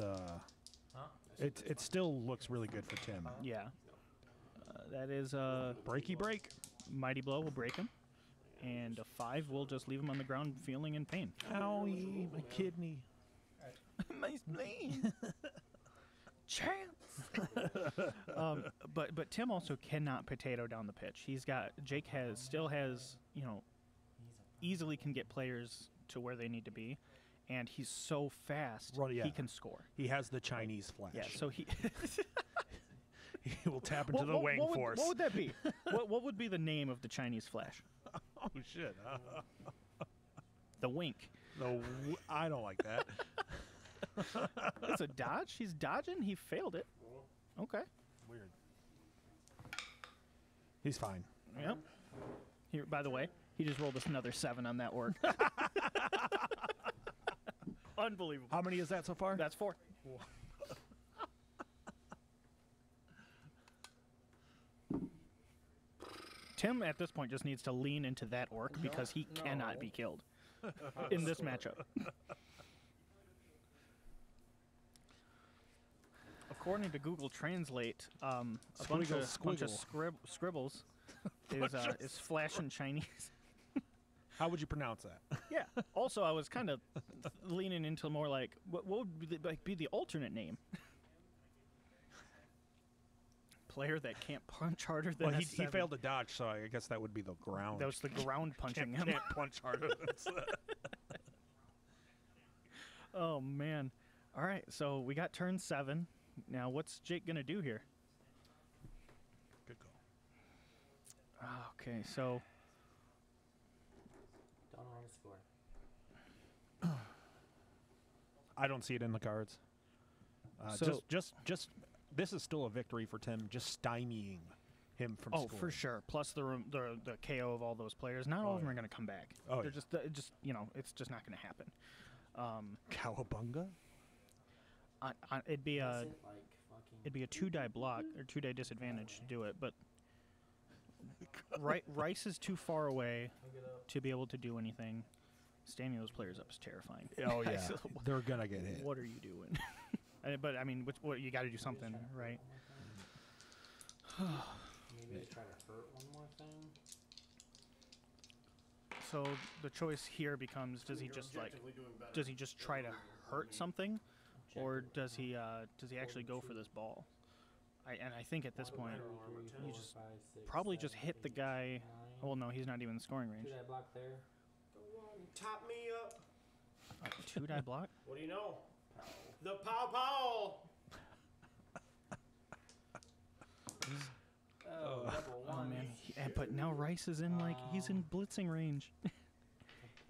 It still looks really good for Tim. Yeah. That is Breaky break. Mighty Blow will break him. And a 5 will just leave him on the ground feeling in pain. Owie, my kidney. My spleen. Chance. But Tim also cannot potato down the pitch. Jake still has easily can get players to where they need to be, and he's so fast he can score. He has the Chinese flash. Yeah, so he he will tap into the wing force. What would that be? what would be the name of the Chinese flash? Oh shit! The wink. I don't like that. It's a dodge. He's dodging. He failed it. Okay. Weird. He's fine. Yep. Here, by the way, he just rolled us another 7 on that orc. Unbelievable. How many is that so far? That's 4. Tim at this point just needs to lean into that orc because he cannot be killed in this matchup. According to Google Translate, a bunch of scribbles is flash in Chinese. How would you pronounce that? Yeah. Also, I was kind of leaning into more like what would be the alternate name? Player that can't punch harder than Well, a he 7. failed to dodge, so I guess that would be the ground. That was the ground punching him. Can't punch harder than Oh man! All right, so we got turn 7. Now, what's Jake gonna do here? Good call. Okay, so Don't know how to score. I don't see it in the cards. So- just this is still a victory for Tim, just stymieing him from scoring. for sure. Plus the KO of all those players. Not all of them are gonna come back. Oh, They're yeah. just it's just not gonna happen. Cowabunga? It'd be a Is it like fucking? it'd be a 2-die block or 2-die disadvantage to do it, but Rice is too far away Look it up. to be able to do anything. Standing those players up is terrifying. Oh, yeah. They're going to get hit. What are you doing? But I mean, what you got to do something, right? Maybe just try to hurt one more thing. So the choice here becomes: does he You're just like, objectively doing better. does he just try to hurt something, or does he actually go for this ball? I think at this point, you just probably just hit the guy. Well, no, he's not even in scoring range. 2-die block there. Go on, top me up. 2-die block. What do you know? The pow pow. Oh, double Oh one. man, but now Rice is in he's in blitzing range.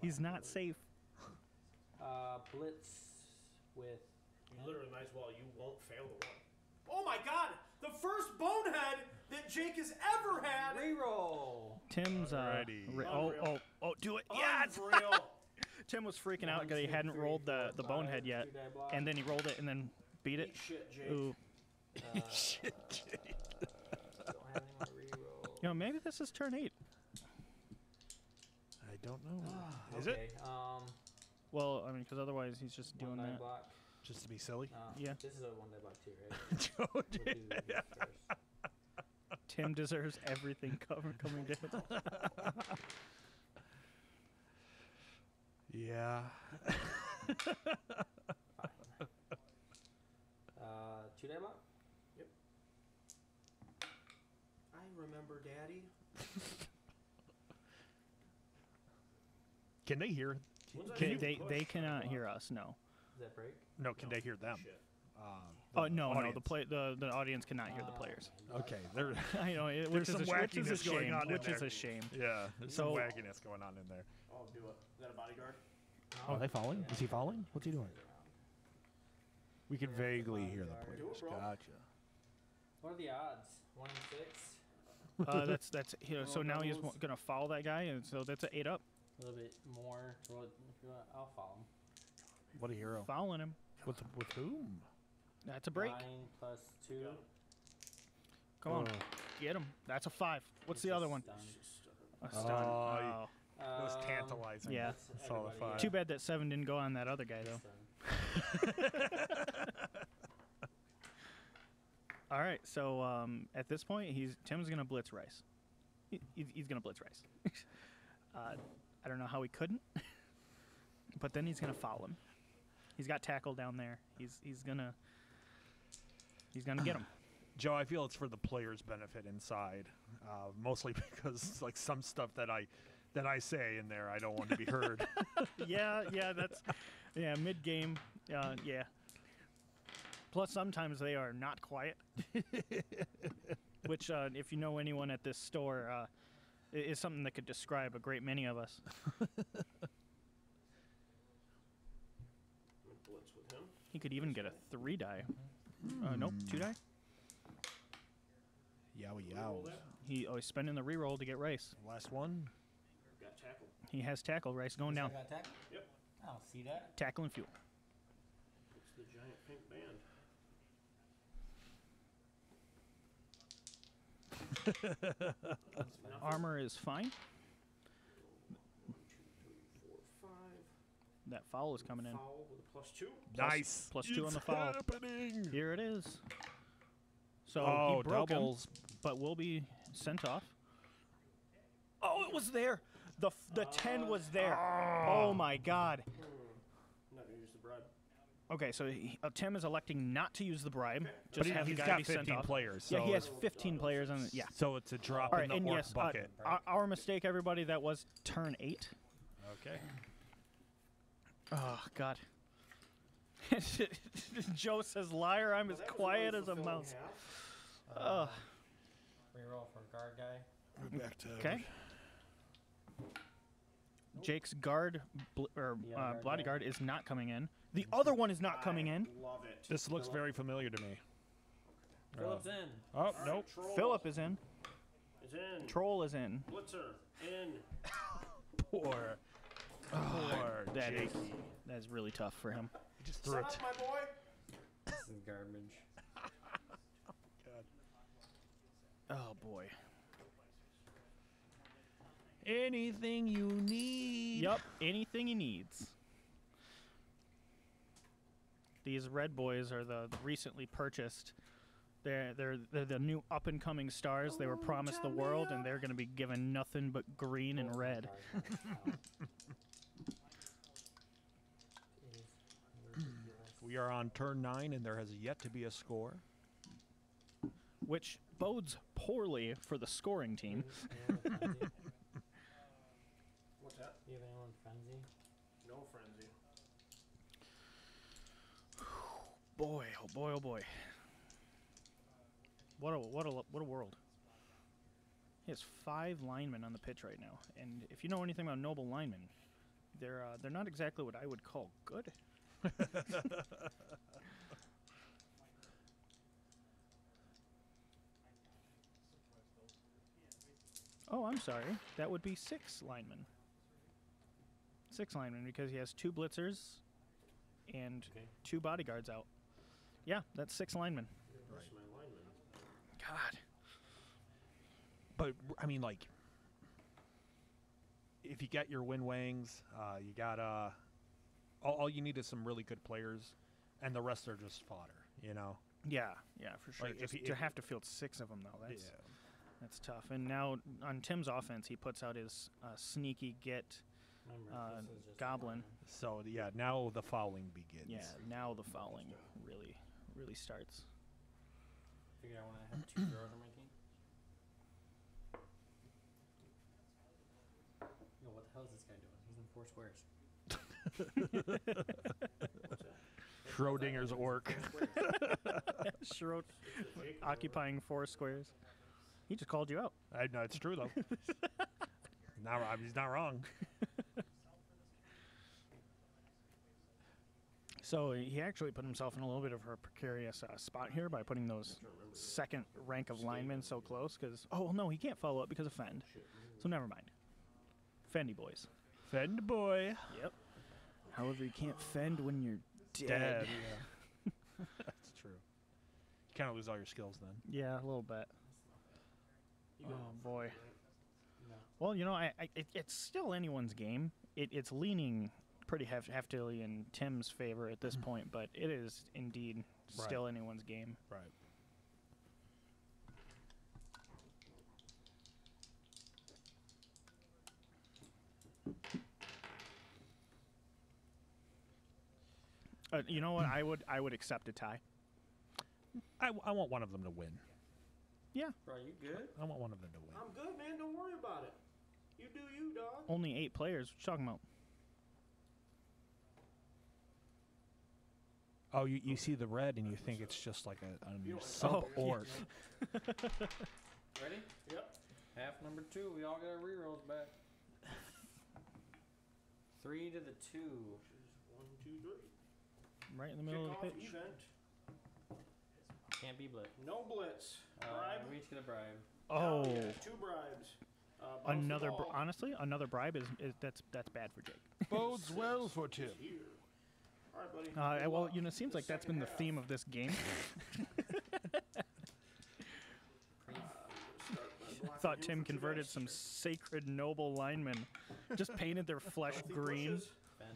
He's not safe. Blitz with. You literally might as well. You won't fail the one. Oh my God! The first bonehead that Jake has ever had. Reroll. Tim's Alrighty. oh, do it! Yes! Unreal. Tim was freaking out because he hadn't rolled the bonehead yet, 2-die block. and then he rolled it and then beat it. Eat shit, Jake. Ooh, Shit. Don't have any more reroll. you know, maybe this is turn 8. I don't know. Is Okay, it? Well, I mean, because otherwise he's just doing 1-die that. block. Just to be silly? Yeah. This is a 1-die block too, right? Oh, We'll do this first. Tim deserves everything coming down. Yeah. Fine. 2-die block. I remember, Daddy. Can they hear? When's that Can thing They pushed? cannot hear us. No. Does that break? No, can they hear them? Shit. Oh no, audience. the audience cannot hear the players. Okay, there. I know, which There's is some a, which is a wackiness going shame. on in Which is there. a shame. Yeah, there's So- some wackiness going on in there. Oh, do it. Is that a bodyguard? Oh, are they falling? Is he falling? What's he doing? We can vaguely hear the Do it, players. bro. Gotcha. What are the odds? 1 in 6. That's so now he's gonna follow that guy, and so that's an 8 up. A little bit more. Well, if you want, I'll follow him. What a hero. Following him. With whom? That's a break. 9 plus 2. Come on, get him. That's a 5. What's the other one? A stun. Oh, Oh. It was tantalizing. Yeah. I saw the 5. Too bad that 7 didn't go on that other guy though. All right, so at this point, Tim's gonna blitz Rice. He's gonna blitz Rice. I don't know how he couldn't, but then he's gonna foul him. He's got tackle down there. He's gonna get him. Joe, I feel it's for the players' benefit inside, mostly because like some stuff that I say in there I don't want to be heard. yeah, that's mid game. Yeah. Plus, sometimes they are not quiet, which, if you know anyone at this store, is something that could describe a great many of us. Blitz with him. He could even get a 3-die. Nope, 2-die. Yowie Roll yows. that. He's spending the reroll to get Rice. Last one. Got tackle. He has tackle. Rice going down. Got tackle? Yep. I don't see that. Tackle and fuel. It's the giant pink band. Armor is fine. 1, 2, 3, 4, 5. That foul is coming in. Foul with a +2. Nice. plus 2 on the It's foul. happening. Here it is. So Oh, he broke doubles. him, but will be sent off. Oh, it was there. The 10 was there. Oh my God. I'm not gonna use the bribe. Okay, so Tim is electing not to use the bribe. But Just have the he's guy got be sent 15 off. players. Yeah, So he has 15 players on. Yeah. So it's a drop All right, in the and orc yes, bucket. our mistake, everybody. That was turn 8. Okay. Oh God. Joe says, "Liar, I'm Well, as that was quiet an as a unfulfilling mouse." half. Reroll for guard guy. Back to Okay. Jake's guard bodyguard is not coming in. The other one is not coming in. I love it. This looks very familiar to me. Phillips in. Oh, All right, nope. Troll Philip is in. is in. Troll is in. Blitzer in. Poor That is Jakee. that is really tough for him. He just threw Set it. up, my boy. This is garbage. God. Oh boy. Anything you need. Yep. Anything he needs. These red boys are the recently purchased They're the new up and coming stars. They were promised the world, and they're going to be given nothing but green and red. We are on turn 9, and there has yet to be a score. Which bodes poorly for the scoring team. What's that? Do you have anyone frenzy? No frenzy. Boy, oh boy, oh boy. What a world. He has 5 linemen on the pitch right now, and if you know anything about noble linemen, they're not exactly what I would call good. Oh, I'm sorry. That would be 6 linemen. 6 linemen because he has 2 blitzers and 2 bodyguards out. Yeah, that's 6 linemen. Right. My lineman. God. But, I mean, like, if you get your Win Wangs, you got, all you need is some really good players, and the rest are just fodder, you know? Yeah, for sure. Like, Just if to have to field 6 of them, though, that's tough. And now on Tim's offense, he puts out his sneaky get Remember, this is just goblin. a So, yeah, now the fouling begins. Yeah, now the fouling really starts. Figure I want to have 2 throwers on my team. Yo, what the hell is this guy doing? He's in 4 squares. What's that? Schrodinger's orc. Schroed occupying 4 squares. He just called you out. I know, it's true, though. He's not wrong. So he actually put himself in a little bit of a precarious spot here by putting those second rank of linemen so close. Because no, he can't follow up because of Fend. So never mind. Fendy boys. Fend boy. Yep. However, you can't fend when you're Dead. Yeah. That's true. You kind of lose all your skills then. Yeah, a little bit. You got Oh boy. No. Well, it's still anyone's game. It's leaning pretty heftily in Tim's favor at this point, but it is indeed still anyone's game. Right. You know what? I would accept a tie. I want one of them to win. Yeah. Bro, you good? I want one of them to win. I'm good, man. Don't worry about it. You do you, dog. Only 8 players. What you talking about? Oh, you see the red and you think it's just like a sub-orc. Ready? Yep. Half number 2. We all got our rerolls back. 3 to the 2. 1, 2, 3. Right in the middle of the Kickoff pitch. event. Can't be blitz. No blitz. Bribe. We each get a bribe. Oh. Yeah, 2 bribes. Bounce the ball. Honestly, another bribe is that's bad for Jake. Bodes well for Tim. Is here. All right, buddy. Well, it seems like that's been the theme of this game. I thought Tim converted some sacred noble linemen, just painted their flesh green. Ben.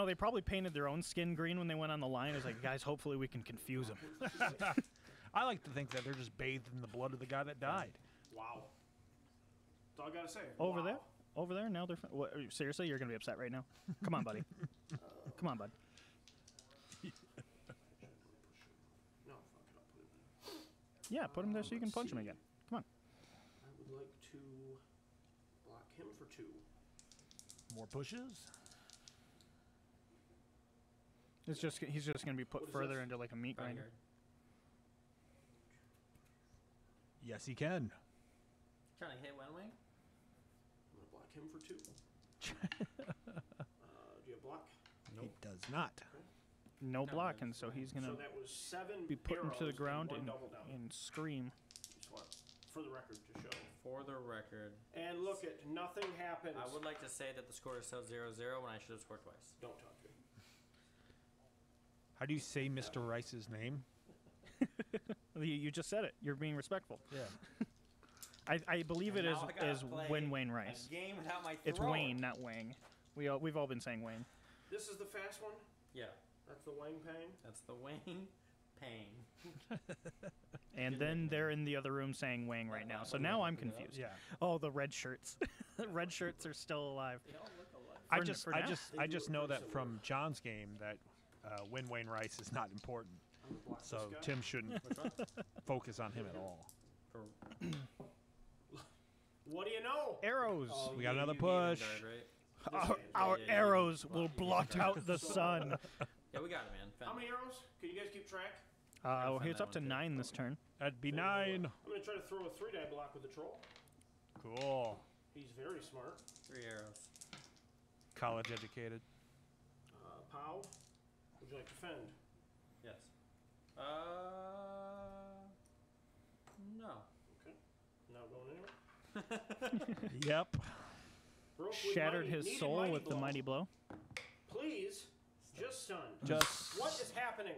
They probably painted their own skin green when they went on the line. It's like, guys, hopefully we can confuse them. I like to think that they're just bathed in the blood of the guy that died. Wow. That's all I gotta say. Over there. Now they're. What, seriously, you're gonna be upset right now? Come on, buddy. Come on, bud. No, fuck it. I'll put it in. Yeah, put him there so you can punch him again. Come on. I would like to block him for 2. More pushes? He's just gonna be put What is further this? into like a meat grinder. Bodyguard. Yes, he can. Trying to hit one wing? I'm gonna block him for 2. Do you have block? He does not. No blocking, so he's gonna So that was 7 be put into the arrows ground and and, 1 double down. and scream. Just want, for the record, to show. For the record, And look at nothing happens. I would like to say that the score is still 0-0 when I should have scored twice. Don't talk to me. How do you say Mr. Rice's name? You just said it. You're being respectful. Yeah. I believe And it now I gotta is play Wayne Rice. A game without my It's thrower. Wayne, not Wang. We've all been saying Wayne. This is the fast one. Yeah, That's the Wang Pang. that's the wing. pain. And then they're in the other room saying Wang right now. So now I'm confused. Yeah. Oh, the red shirts. Red shirts are still alive. They all look alike. For now. I just know that from John's game that Win Wayne Rice is not important. I'm gonna block So this guy. Tim shouldn't focus on him at all. What do you know? Arrows. Oh, We got you another gave him push. guard, right? Our Yeah, arrows yeah. will blot out the sun. Yeah, we got it, man. How many arrows? Can you guys keep track? Well, find it's that up to one, too. 9 this turn. That'd be 9. I'm gonna try to throw a 3-die block with the troll. Cool. He's very smart. 3 arrows. College educated. Pow, would you like to defend? Yes. No. Okay. Not going anywhere. Yep. Broke with Shattered mighty- his needed soul mighty with the blow. mighty blow. Please, just stun. Just What is happening?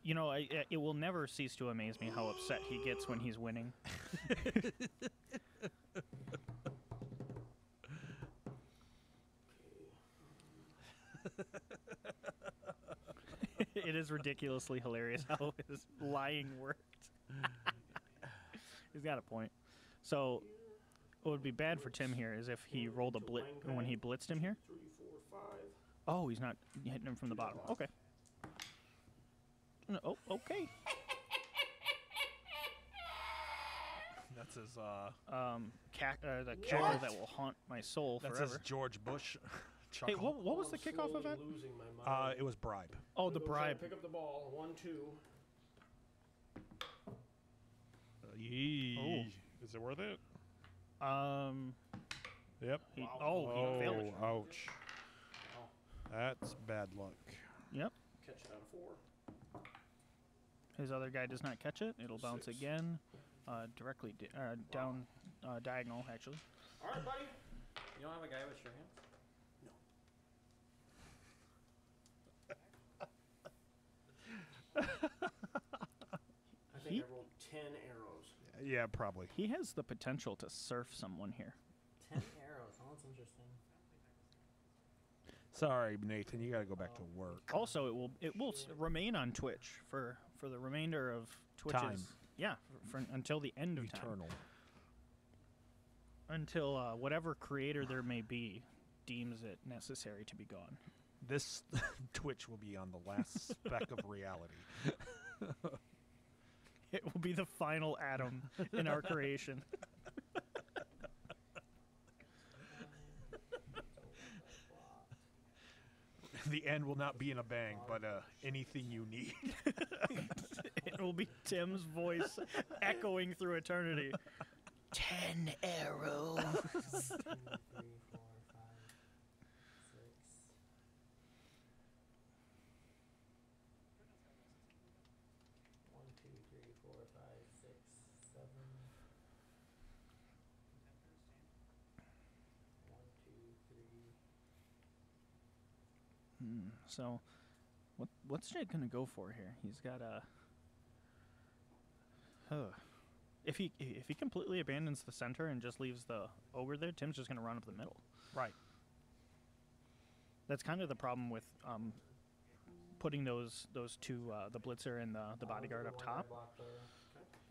You know, it will never cease to amaze me how upset he gets when he's winning. It is ridiculously hilarious how his lying worked. He's got a point. So, what would be bad for Tim here is if he rolled a blitz when he blitzed him here. 3, 4, 5. Oh, he's not hitting him from the bottom. Okay. Oh, okay. that's his The chuckle that will haunt my soul that's forever. his George Bush Hey, chuckle. what was I'm the kickoff slowly event? Losing my mind. It was bribe. Oh, I'm the gonna go try to bribe. Pick up the ball. 1, 2. Yee. Oh. Is it worth it? Yep. He, Wow. he failed it. Ouch. Wow. That's bad luck. Yep. Catch it out of 4. His other guy does not catch it. It'll bounce 6. again, directly down diagonal, actually. All right, buddy. You don't have a guy with sure hands? I think I rolled 10 arrows. Yeah, probably. He has the potential to surf someone here. 10 arrows. Oh, that's interesting. Sorry, Nathan. You got to go back to work. Also, it will remain on Twitch for the remainder of Twitch's Time. Yeah, for until the end of time. Eternal. Until whatever creator there may be deems it necessary to be gone. This Twitch will be on the last speck of reality. It will be the final atom in our creation. The end will not be in a bang, but anything you need. It will be Tim's voice echoing through eternity. 10 arrows. 2, 3, 4, 5, 6. 1, 2, 3, 4, 5, 6, 7. 1, 2, 3. So, what's Jake gonna go for here? He's got a. If he completely abandons the center and just leaves the ogre there, Tim's just gonna run up the middle. Right. That's kind of the problem with putting those two, the blitzer and the bodyguard up top.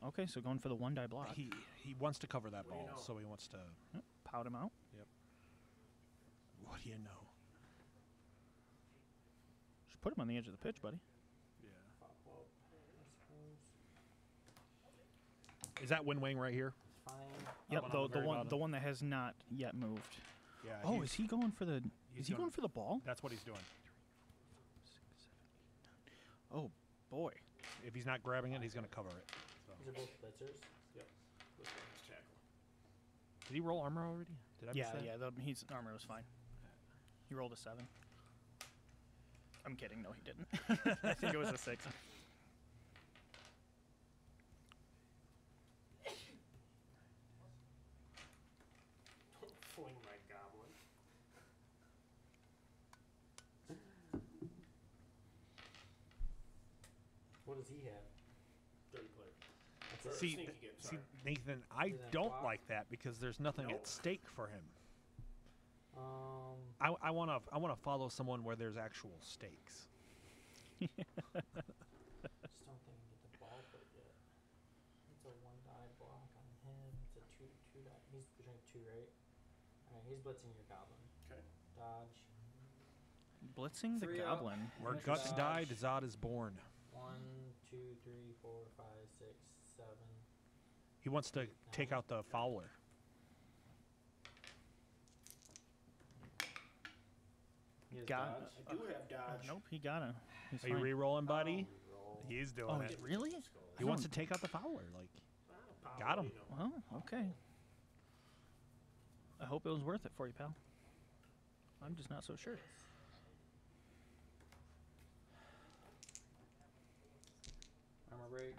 Okay, so going for the 1-die block. He wants to cover that What do you ball, know? so he wants to. Yep, pout him out. What do you know? Just put him on the edge of the pitch, buddy. Pop up, I suppose. Is that Win Wang right here? Fine. Yep, one on the the very one bottom. that has not yet moved. Yeah. Oh, he's- is he going for the? he's Is he doing- going for the ball? That's what he's doing. Oh boy. If he's not grabbing it, he's going to cover it. So. These are both blitzers. Yep. This one has tackle. Did he roll armor already? Did I miss Yeah, that? yeah. His armor was fine. He rolled a 7. I'm kidding. No, he didn't. I think it was a 6. Don't fling my goblin. What does he have? Dirty player. That's Or it. See, sneaky game, see, sorry. Nathan, I Do that don't block. like that because there's nothing No. at stake for him. Um, I want to follow someone where there's actual stakes. Just don't think I can get the ball put yet. It's a 1 die block on him. It's a 2 die. He's pushing 2, right? Alright, he's blitzing your goblin. Okay. Dodge. Blitzing the 3 goblin. Where Finish guts dodge. die, the Zod is born. 1, 2, 3, 4, 5, 6, 7. He wants to take out the Fowler. He has Got- dodge. I do have dodge. Nope, he got him. He's Are you fine. re-rolling, buddy? Roll. He's doing Oh, it. really? He wants to take out the Fowler. Like, Got him. Well, okay. I hope it was worth it for you, pal. I'm just not so sure. Armor break.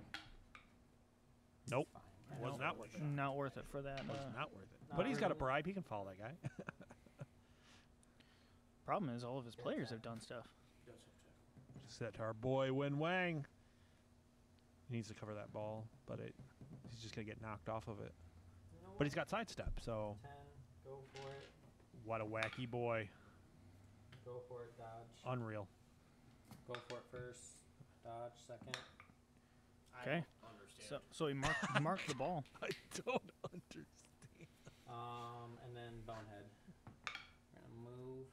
nope, Fine. was No. not worth it. Not worth it for that. Was not worth it. Not But he's got a really. bribe. He can follow that guy. Problem is, all of his players have done stuff. Just that to our boy Win Wang. He needs to cover that ball, but he's just gonna get knocked off of it. You know But he's what? got sidestep, so 10. Go for it. what a wacky boy. Go for it. Dodge. Unreal. Go for it first. Dodge second. Okay. So he marked the ball. I don't understand. And then bonehead. We're gonna move.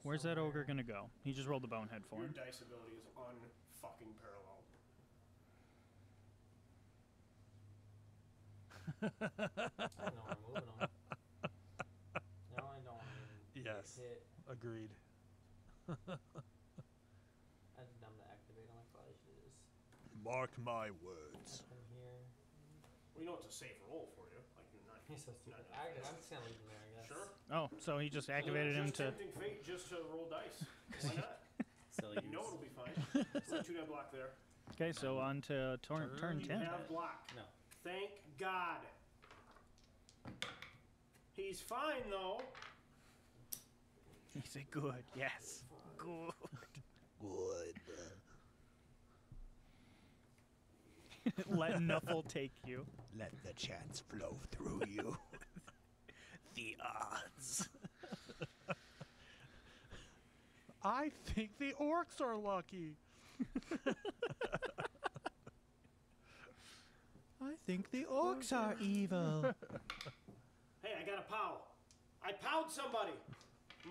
Where's that ogre somewhere. gonna go? He just rolled the bonehead for Your him. dice ability is unfucking parallel. I don't know where I'm moving him. No, I don't want to Yes. hit. Agreed. That's dumb to activate him. I probably should just Mark my words. put him here. Well, you know it's a safe roll for you. Like you're not. He's so stupid. not I'm just gonna leave him there, I guess. Sure. Oh, so he just activated him just to. tempting fate just to roll dice. Why not? Silly. You know it'll be fine. Let 2 die block there. Okay, so on to turn You 10. have block. No. Thank God. He's fine though. He said, "Good, yes, good." Good. Let Nuffle take you. Let the chance flow through you. The odds. I think the orcs are lucky. I think the orcs are evil. Hey, I got a pow. I powed somebody.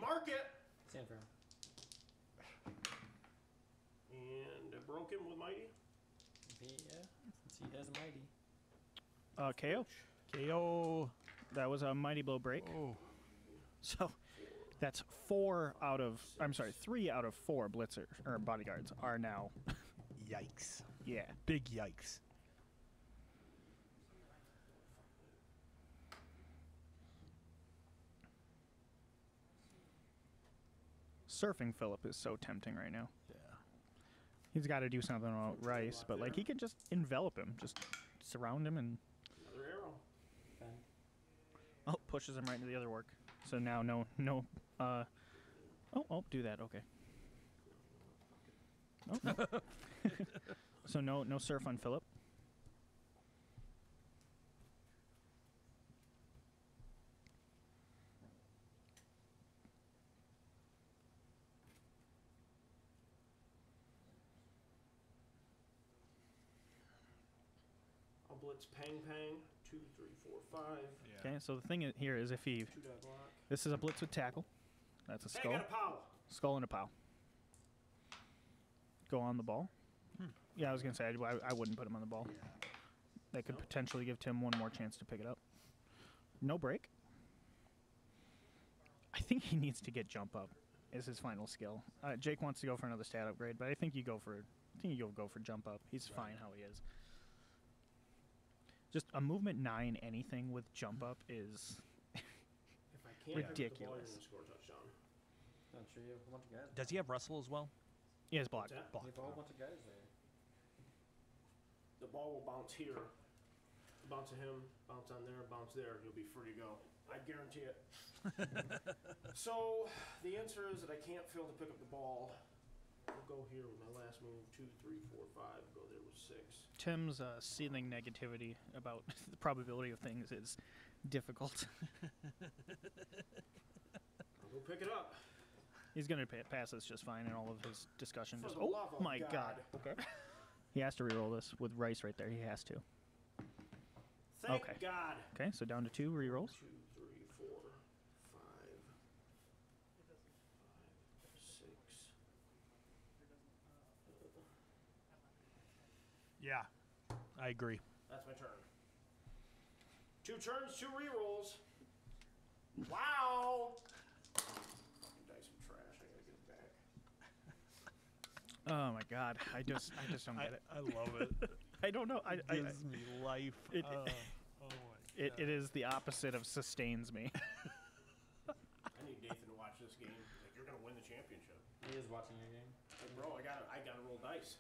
Mark it. Stand for him. And I broke him with mighty. Yeah, since he has mighty. KO. KO. That was a mighty blow break. Oh. So that's 3 out of 4 blitzers or bodyguards are now. Yikes. Yeah. Big yikes. Surfing Philip is so tempting right now. Yeah. He's got to do something about Rice, but like he can just envelop him, just surround him, and Another arrow. Ben. pushes him right into the other work. So now no. Do that. Okay. Oh, no. So no surf on Philip. I'll blitz Pang Pang. 2, 3, 4, 5. Yeah. Okay. So the thing here is if he 2 die block. this is a blitz with tackle. That's a Hey, I skull. got a pow. Skull and a pow. Go on the ball. Yeah, I was gonna say I wouldn't put him on the ball. That could No? potentially give Tim one more chance to pick it up. No break. I think he needs to get jump up. Is his final skill. Jake wants to go for another stat upgrade, but I think you go for jump up. He's fine how he is. Just a movement 9 anything with jump up is If I can't pick up the ball, you're Ridiculous. gonna score a touchdown. I'm sure you have a bunch of guys. Does he have wrestle as well? he has block. What's that? You have a whole bunch of guys there. The ball will bounce here. Bounce to him, bounce on there, bounce there. You'll be free to go. I guarantee it. So the answer is that I can't fail to pick up the ball. I'll go here with my last move. 2, 3, 4, 5. Go there with 6. Tim's seething negativity about the probability of things is difficult. I'll go pick it up. He's going to pass this just fine in all of his discussion. For Just, the love oh of my God. God. Okay. He has to reroll this with Rice right there. He has to. Thank Okay. God. Okay, so down to 2 rerolls. 2, 3, 4, 5, 6. Yeah, I agree. That's my turn. 2 turns, 2 rerolls. Wow. Dice some trash. I gotta get it back. Oh my God. I just don't get it. I love it. I don't know. It gives me life. It- oh my It is the opposite of sustains me. I need Nathan to watch this game. He's like, you're gonna win the championship. He is watching your game. Like, bro, I gotta roll dice.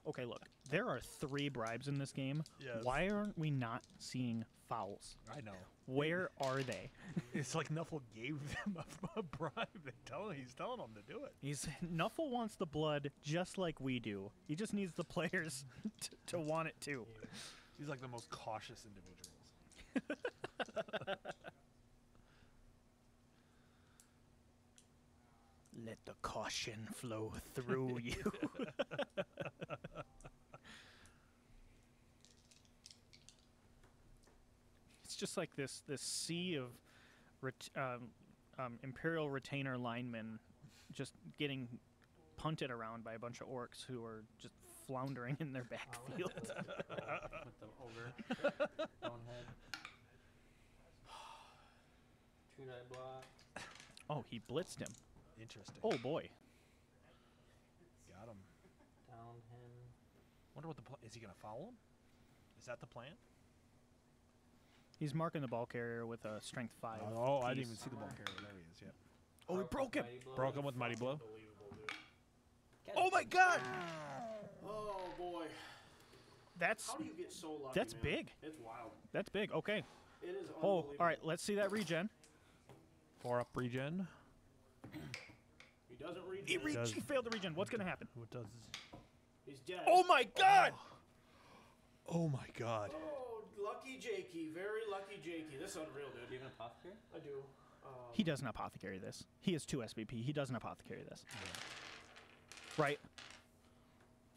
Okay, look. There are 3 bribes in this game. Yes. Why aren't we not seeing fouls? I know. Where are they? It's like Nuffle gave them a bribe. He's telling them to do it. Nuffle wants the blood just like we do. He just needs the players to want it too. He's like the most cautious individuals. Let the caution flow through you. It's just like this sea of Imperial retainer linemen just getting punted around by a bunch of orcs who are just floundering in their backfield. With the ogre. Bonehead. 2 die block. Oh, he blitzed him. Interesting. Oh boy. Got him. Down him. Wonder what the plan is. He gonna foul him? Is that the plan? He's marking the ball carrier with a strength 5. Oh, I didn't piece. even see the ball carrier. There he is. Yep. Oh, he broke him. Mighty blow. Broke him with mighty blow. Unbelievable, dude. Get Oh it. my God. Oh boy. That's How do you get so lucky? That's man? big. It's wild. That's big. Okay. It is Oh, unbelievable. all right. Let's see that regen. 4 up regen. He doesn't read. does. He failed the regen. What's gonna happen? What does? He's dead. Oh my God. Oh my God. Oh, lucky Jakee. Very lucky Jakee. This is unreal, Do dude. you have an apothecary? I do. He doesn't apothecary this. He is 2 SBP. He doesn't apothecary this. Right?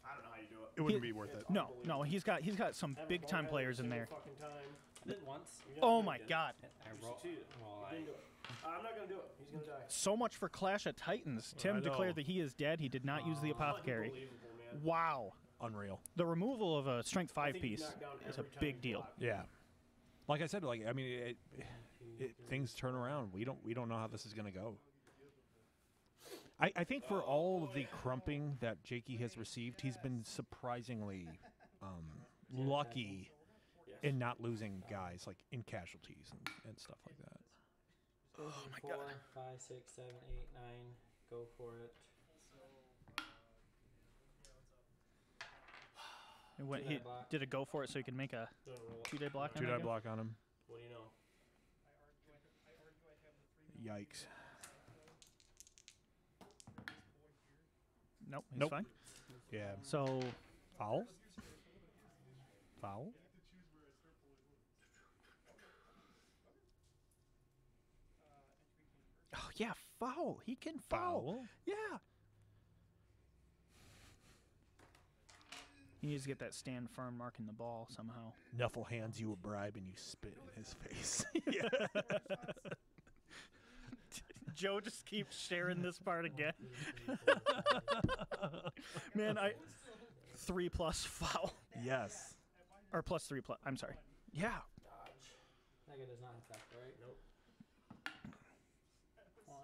I don't know how you do it. It wouldn't be worth it. No. He's got some Haven't big time ball players head in a there. single fucking time. I did once. You Oh never my did. God. I You rolled. succeeded. Well, You didn't do it. I'm not gonna do it. He's gonna die. So much for Clash of Titans. I Tim know. declared that he is dead. He did not use the apothecary. Unbelievable, man. Wow. Unreal. The removal of a strength I 5 think he's piece knocked down is a every time big he's deal. blocked. Yeah. Like I said, I mean, things turn around. We don't know how this is gonna go. I think for all of the crumping that Jakee has received, he's been surprisingly lucky Yes. in not losing guys like in casualties and stuff like that. Oh my 4, 5, 6, 7, 8, 9. Go for it. And when Two he die block. did a go for it so he could make a Gonna roll it. 2-day block. on 2 that die guy? block on him. What do you know? Yikes. Nope, he's Nope. fine. Yeah. So Foul? Foul? oh yeah, foul. He can foul. Foul? Yeah. He needs to get that stand firm marking the ball somehow. Nuffle hands you a bribe and you spit in his face. Joe just keeps sharing this part again. Man, 3+ foul. Yes. Or +3+. I'm sorry. Yeah. Dodge. That guy does not have that, right? Nope. 1.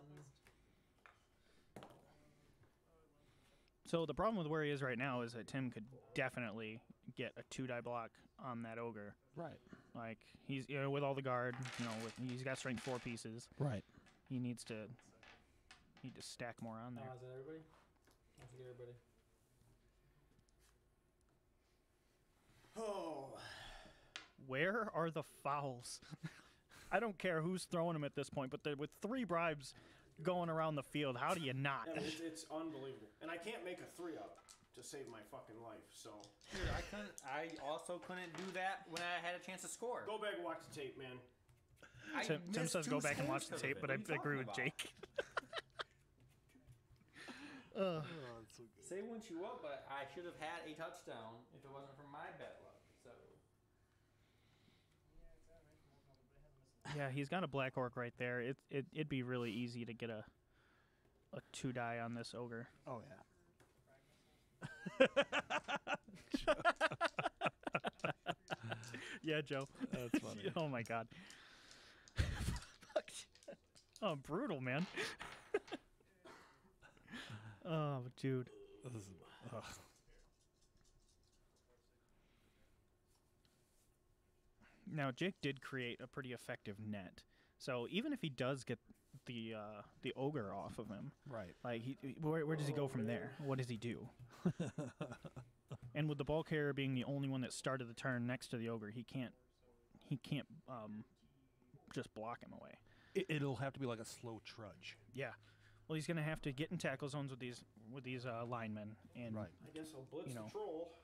So the problem with where he is right now is that Tim could definitely get a 2-die block on that ogre. Right. Like he's with all the guard, he's got strength 4 pieces. Right. He needs to stack more on there. Is that everybody? I forget everybody. Oh. Where are the fouls? I don't care who's throwing them at this point, but with 3 bribes going around the field, how do you not? Yeah, it's unbelievable. And I can't make a 3-up to save my fucking life, so. Dude, I also couldn't do that when I had a chance to score. Go back and watch the tape, man. Tim missed says 2 go back and watch the seconds of tape, it. but What I are you agree talking with about? Jake. Say once you up, but I should have had a touchdown if it wasn't for my bad luck. So Yeah, he's got a black orc right there. It'd be really easy to get a 2-die on this ogre. Oh yeah. Yeah, Joe. That's funny. Oh my god. Oh, brutal, man. Oh, dude. This is, ugh. Now, Jake did create a pretty effective net. So even if he does get the ogre off of him, Right. like where does he go from there? What does he do? And with the ball carrier being the only one that started the turn next to the ogre, he can't just block him away. It'll have to be like a slow trudge. Yeah. Well, he's gonna have to get in tackle zones with these linemen, and Right. I guess I'll blitz You know. the troll,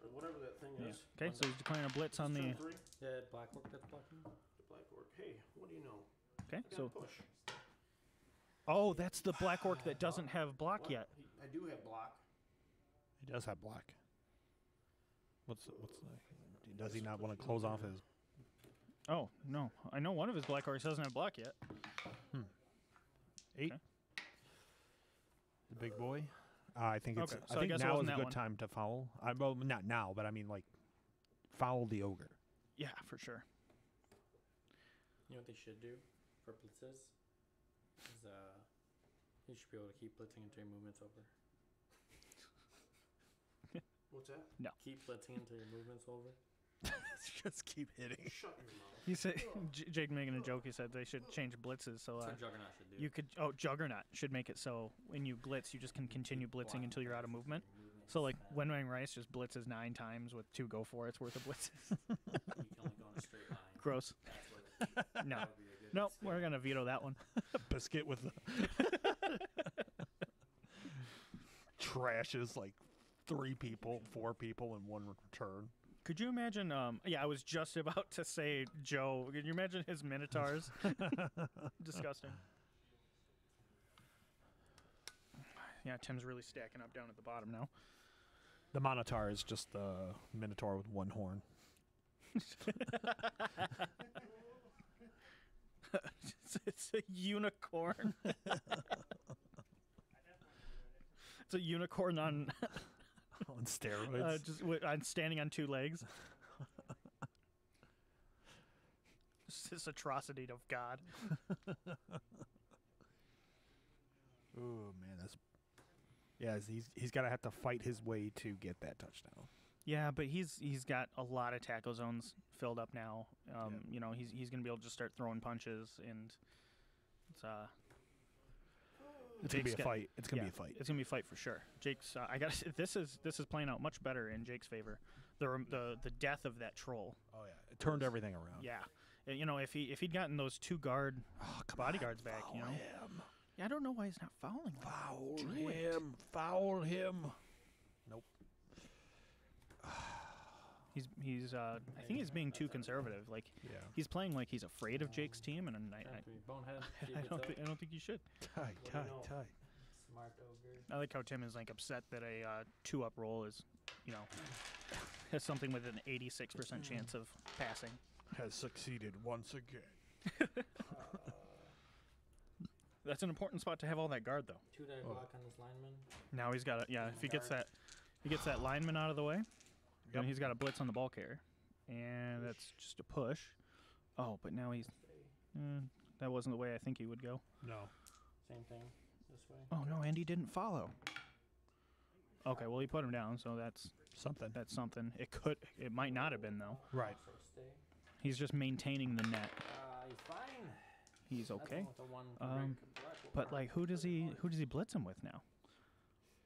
or whatever that thing yeah. is. Okay, so he's declaring a blitz on the. Turn 3, yeah, black work that's blocking. the black orc. Hey, what do you know? Okay, I got so push. oh, that's the black orc that doesn't have block What? yet. I do have block. He does have black. Does he not want to close off his? Oh no, I know one of his black orcs doesn't have block yet. 8. Okay. The big boy. I think it's. Okay, I so I think guess it now is wasn't a that good one. time to foul. Well, not now, but I mean like, foul the ogre. Yeah, for sure. You know what they should do for blitzes? Is you should be able to keep blitzing until your movement's over. What's that? Keep blitzing until your movement's over. Just keep hitting. Shut your mouth. He said Jake making a joke. He said they should change blitzes so That's what Juggernaut should do. you could. Oh, Juggernaut should make it so when you blitz, you just can continue blitzing until you're out of movement. So like when Wang Rice just blitzes 9 times with 2 go for it's worth of blitzes. You can only go in a straight line. Gross. That's what No. that would be a good Nope, skill. we're gonna veto that one. Biscuit with the trashes like 3 people, 4 people in one return. Could you imagine? Yeah, I was just about to say Joe. Can you imagine his minotaurs? Disgusting. Yeah, Tim's really stacking up down at the bottom now. The Minotaur is just the Minotaur with 1 horn. It's a unicorn. It's a unicorn on On steroids. on standing on 2 legs. It's this atrocity of God. Oh man, that's he's got to have to fight his way to get that touchdown. Yeah, but he's got a lot of tackle zones filled up now. You know, he's gonna be able to just start throwing punches, and It's gonna be a Jake's fight. It's gonna yeah, be a fight. It's gonna be a fight for sure. Jake's. I got. This is playing out much better in Jake's favor. The death of that troll. Oh yeah, it turned everything around. Yeah, you know, if he'd gotten those 2 bodyguards back, you know. Him. Yeah, I don't know why he's not fouling them. Foul Do it. him. Foul him. Nope. He's I think he's being too conservative. Like Yeah. he's playing like he's afraid of Jake's team, and Trying to be bonehead. I don't think you should. Tight, tight, know? tight. Smart ogre. I like how Tim is like upset that a 2-up roll is, you know, has something with an 86% chance of passing. Has succeeded once again. That's an important spot to have all that guard though. 2-die block on this lineman. Now he's got if he gets that lineman out of the way, then he's got a blitz on the ball carrier, and that's just a push. Oh, but now that wasn't the way I think he would go. No. Same thing. This way. Oh no, Andy didn't follow. Okay, well he put him down, so that's Something. something. It might not have been though. Right. So stay. He's just maintaining the net. He's fine. He's That's okay. the one But like, who does he blitz him with now?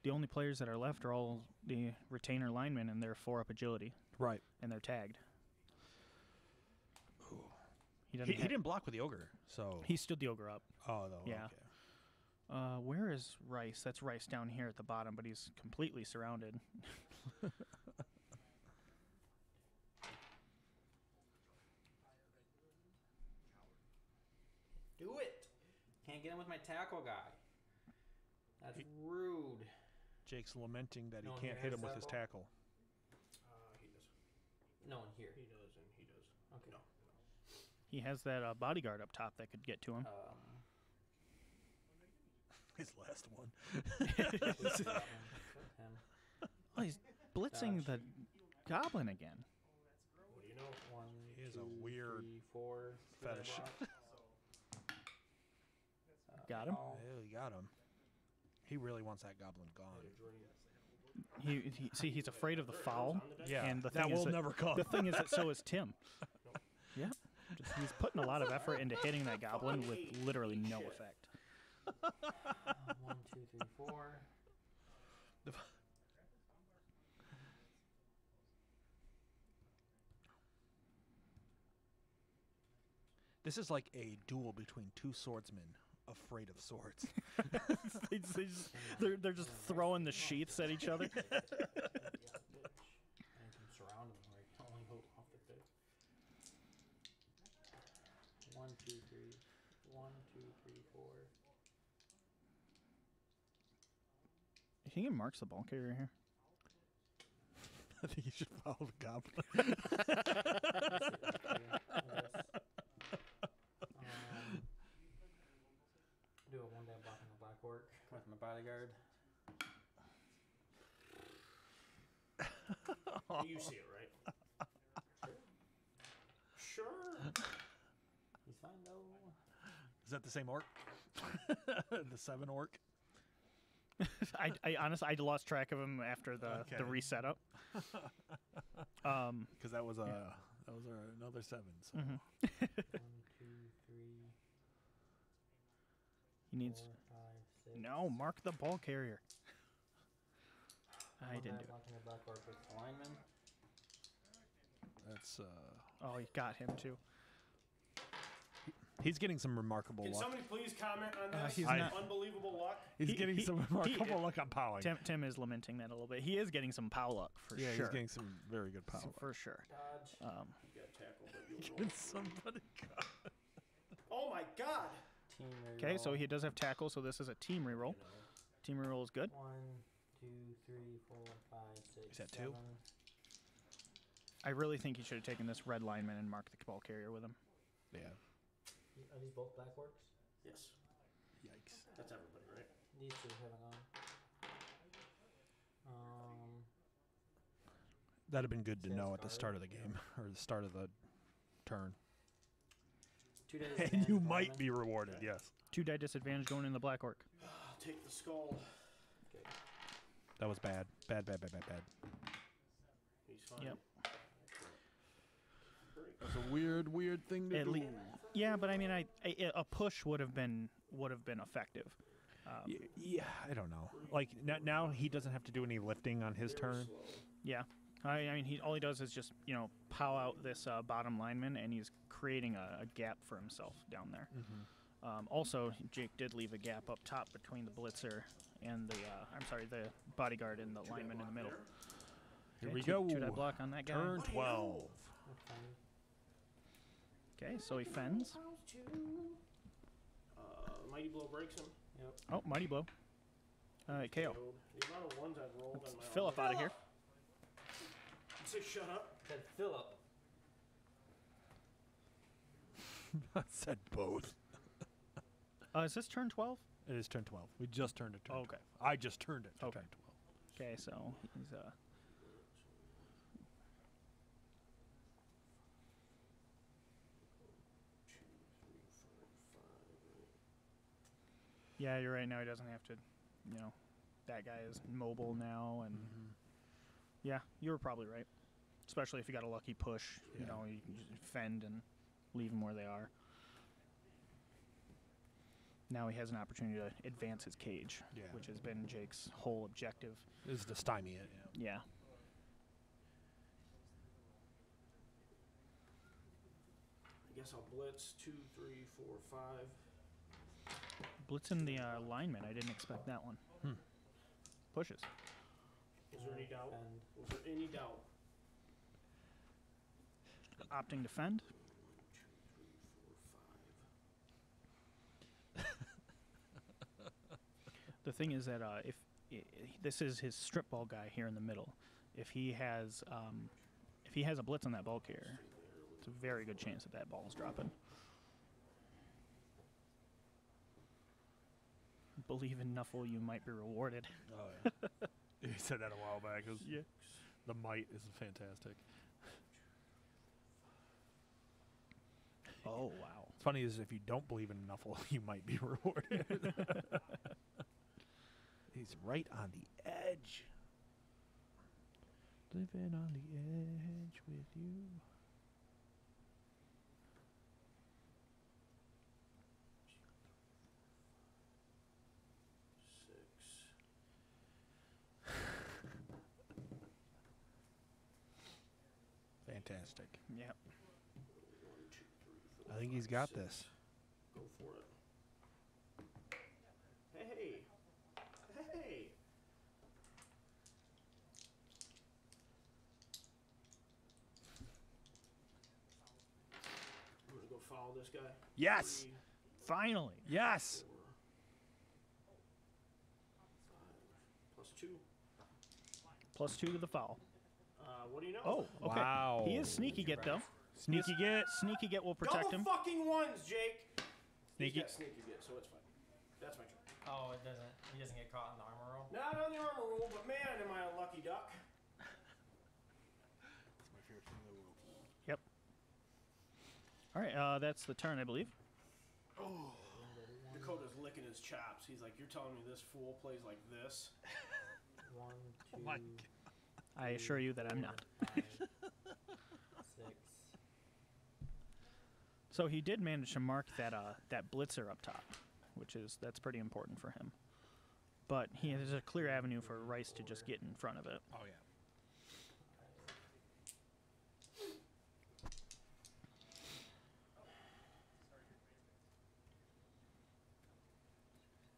The only players that are left are all the retainer linemen, and they're 4-up agility, Right. and they're tagged. He He doesn't. didn't block with the ogre, so. He stood the ogre up. Oh, no. Yeah. Okay. Where is Rice? That's Rice down here at the bottom, but he's completely surrounded. can't get him with my tackle guy. That's rude. Jake's lamenting that No one he can't here hit has him with his tackle? tackle. He does. No one here. He does, and he does. Okay. No. He has that bodyguard up top that could get to him. His last one. Him. Oh, he's blitzing Dodge. the goblin again. What do you know? One, He has a two, weird 3, 4. fetish. Got him? Oh, Oh, you got him. He really wants that goblin gone. See, he's afraid of the foul. Yeah, And the that thing is will that- never come. The thing is that so is Tim. Yeah. He's putting a lot of effort into hitting that goblin with literally no effect. 1, 2, 3, 4. This is like a duel between two swordsmen afraid of swords. They're just throwing the sheaths at each other. And you can surround him where he can only go off the pitch. 1, 2, 3. 1, 2, 3, 4. You think he marks the ball carrier here? I think you should follow the goblin. Do a one-day block on the black orc with my bodyguard. You see it, right? Sure. He's fine though. Is that the same orc? The 7 orc? I honestly I lost track of him after the Okay. reset up. Because that was another 7. So. 1, 2, 3. He needs 4, 5, 6. no mark the ball carrier. I One didn't day do it. blocking the black orc with the lineman. That's Oh, he got him too. he's getting some remarkable Can luck. somebody please comment on this? He's not- Unbelievable luck. He's he- getting he- some remarkable luck on powing. Tim is lamenting that a little bit. He is getting some pow luck for Yeah, sure. he's getting some very good power. For sure. Dodge. You got tackled, but you'll roll. Can somebody Oh my God! Team Okay, so reroll. he does have tackle, so this is a team reroll. Team reroll is good. 1, 2, 3, 4, 5, 6. Is that 2? 7. I really think he should have taken this red lineman and marked the ball carrier with him. Yeah. Are these both black orcs? Yes. Yikes. That's everybody, right? These two haven't gone. That'd have been good to Says know at the guard. start of the game or the start of the turn. 2 days. And advantage you lineman. might be rewarded. Yes. 2 die disadvantage going in the black orc. I'll take the skull. Okay. That was bad. Bad. He's fine. Yep. That's a weird thing to At do. lea- Yeah, but I mean, a push would have been effective. Yeah, I don't know. Like now he doesn't have to do any lifting on his turn. Yeah, I mean, all he does is just pow out this bottom lineman, and he's creating a gap for himself down there. Also, Jake did leave a gap up top between the blitzer and the the bodyguard and the lineman in the middle. Here Okay, we two- go. Two die block on that guy. Turn 12. That's fine. Okay, so he fends. Mighty blow breaks him. Yep. Oh, mighty blow. KO. The amount of ones I've rolled on my Philip out of here. Say shut up. Said Philip. I said both. Is this turn 12? It is turn 12. We just turned it. Okay. I just turned it to Okay. turn 12. Okay, so he's Yeah, you're right. Now he doesn't have to, that guy is mobile now, and yeah, you were probably right. Especially if you got a lucky push, you Yeah. can just fend and leave them where they are. Now he has an opportunity to advance his cage, Yeah. which has been Jake's whole objective. This is to stymie it. Yeah. I guess I'll blitz 2, 3, 4, 5. Blitzing the lineman, I didn't expect that one. Pushes. Was there any doubt? And Was there any doubt? Opting to fend. 1, 2, 3, 4, 5. The thing is that if this is his strip ball guy here in the middle, if he has a blitz on that ball carrier, it's a very good chance that ball is dropping. Believe in Nuffle, you might be rewarded. Oh yeah. You said that a while back. Yeah. The might is fantastic. Oh wow. It's funny is if you don't believe in Nuffle, you might be rewarded. He's right on the edge. Living on the edge with you. Fantastic. Yep. 1, 2, 3, 4, I think he's 5, got 6. this. Go for it. Hey. Hey. I'm going to go follow this guy. Yes. 3, Finally. Yes. 4, 5, +2. +2 to the foul. What do you know? Oh, okay. Wow. He is sneaky get though. Sneaky get. Sneaky get will protect Double him. fucking ones, Jake. Sneaky. He's got sneaky get, so it's fine. That's my turn. Oh, it doesn't. He doesn't get caught in the armor roll. Not on the armor roll, but man, am I a lucky duck. That's my favorite thing in the world. Yep. All right, that's the turn, I believe. Oh, Dakota's licking his chops. He's like, "You're telling me this fool plays like this?" 1, 2. Oh my I assure you that I'm not. 5, 6. So he did manage to mark that that blitzer up top, that's pretty important for him. But there's a clear avenue for Rice to just get in front of it. Oh yeah.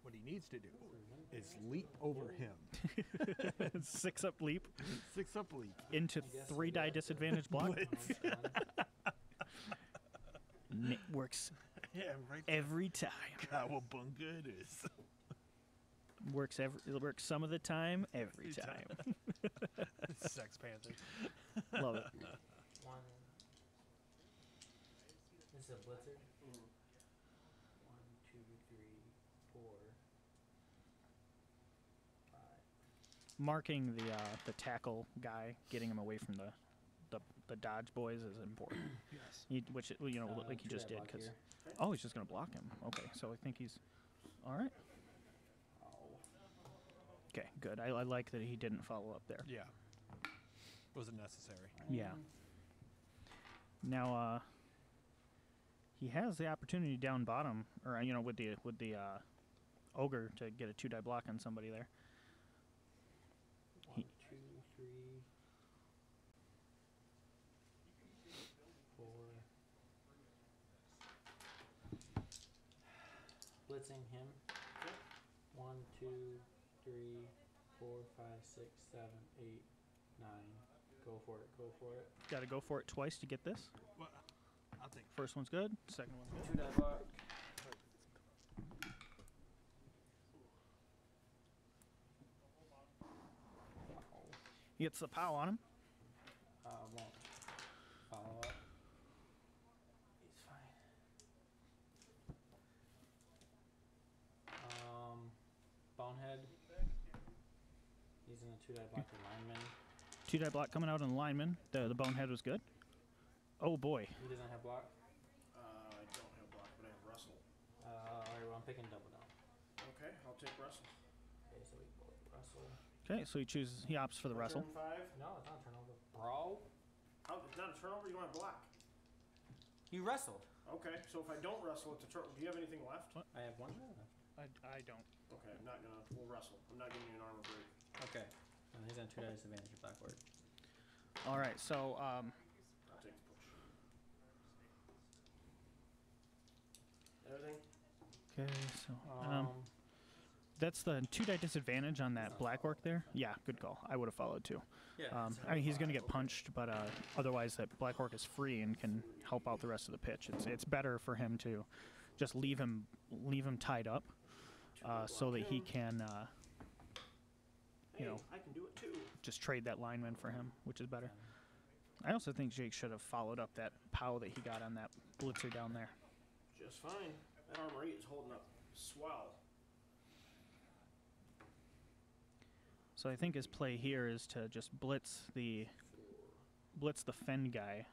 What he needs to do is leap over him. 6-up leap 6-up leap. into 3-die disadvantage block. It works Yeah, right. every time. Cowabunga it is. It works some of the time, every time. Sex Panther. Love it. 1. This is a blitzer. 1, 2, 3, 4, 5. Marking the tackle guy, getting him away from the dodge boys is important. Yes. Which like he just did, block because here. he's just gonna block him. Okay, so I think he's all right. Okay, good. I like that he didn't follow up there. Yeah. Wasn't necessary. Yeah. Now he has the opportunity down bottom, or with the ogre to get a 2-die block on somebody there. 1, 2, 3, 4. Blitzing him. 1, 2, 3, 4, 5, 6, 7, 8, 9. Go for it. Go for it. Got to go for it twice to get this. Well, I'll take. First one's good. Second one's good. 2-die block. He gets the pow on him. Won't follow up. He's fine. Bonehead. He's in a 2-die block with lineman. 2-die block coming out on the lineman. The bonehead was good. Oh boy. He doesn't have block. I don't have block, but I have wrestle. Alright, well, I'm picking double down. Okay, I'll take wrestle. Okay, so we go with wrestle. Okay, so he opts for the My wrestle. turn 5. No, it's not a turnover. Bro. How, it's not a turnover. You don't have block. You wrestled. Okay, so if I don't wrestle, it's a turn. Do you have anything left? What? I have one turn left. I don't. Okay, I'm not gonna. We'll wrestle. I'm not giving you an armor break. Okay. He's on 2-die disadvantage with backward. All right, so I'll take the push. Everything. okay, so that's the 2-die disadvantage on that black orc there. Yeah, good call. I would have followed too. Yeah. I mean, he's going to get punched, but otherwise that black orc is free and can help out the rest of the pitch. It's better for him to just leave him tied up. so that he can, Hey, you know, I can do it too. just trade that lineman for him, which is better. I also think Jake should have followed up that POW that he got on that blitzer down there. Just fine. That armor 8 is holding up swell. So I think his play here is to just blitz the fend guy.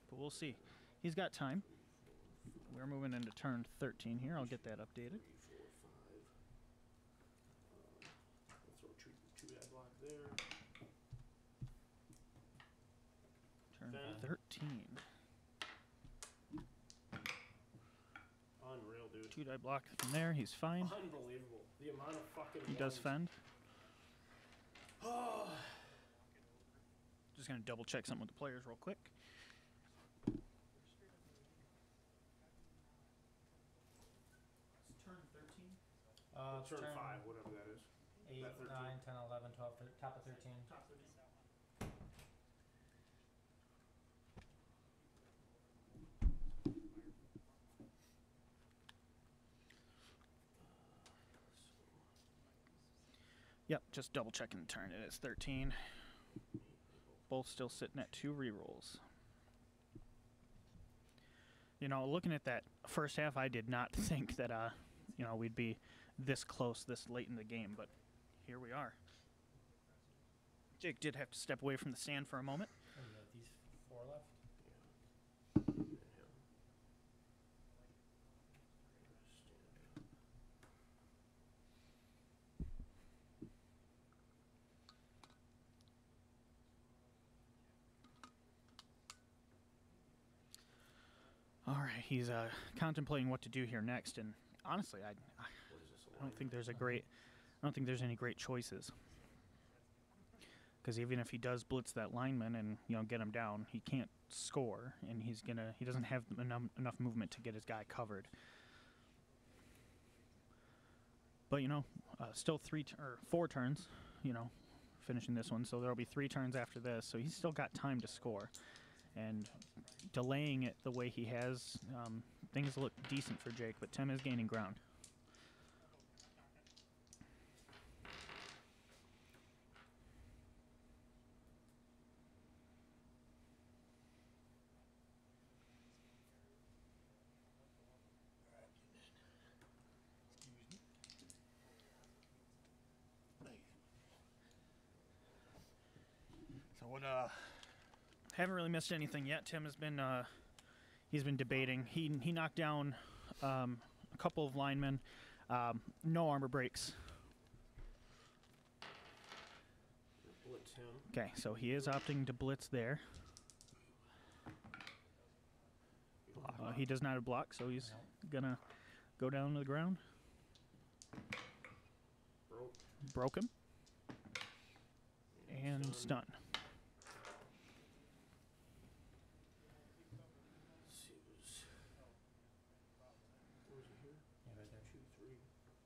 But we'll see. He's got time. We're moving into turn 13 here. I'll get that updated. 3, 4, 5. We'll throw two die block there. Turn Fend. 13. Unreal, dude. 2 die block from there. He's fine. Unbelievable. The amount of fucking He does ones. fend. Oh, Just going to double check something with the players real quick. Turn 13. turn 5, whatever that is. 8, That 13. 9, 10, 11, 12, top of 13. Yep, just double checking the turn. It is 13. Both still sitting at 2 rerolls. You know, looking at that first half, I did not think that, you know, we'd be this close this late in the game, but here we are. Jake did have to step away from the stand for a moment. What do you got, these 4 left? All right, he's contemplating what to do here next, and honestly, I don't think there's any great choices. Because even if he does blitz that lineman and get him down, he can't score, and he doesn't have enough movement to get his guy covered. But still 4 turns, finishing this one, so there'll be 3 turns after this. So he's still got time to score, and delaying it the way he has, things look decent for Jake. But Tim is gaining ground. So what? Haven't really missed anything yet. Tim has been he's been debating. He knocked down a couple of linemen. No armor breaks. Blitz him. Okay, so he is opting to blitz there. He does not have block, so he's gonna go down to the ground. Broke him. And stun. Yeah, right there. 2, 3, 4, 5.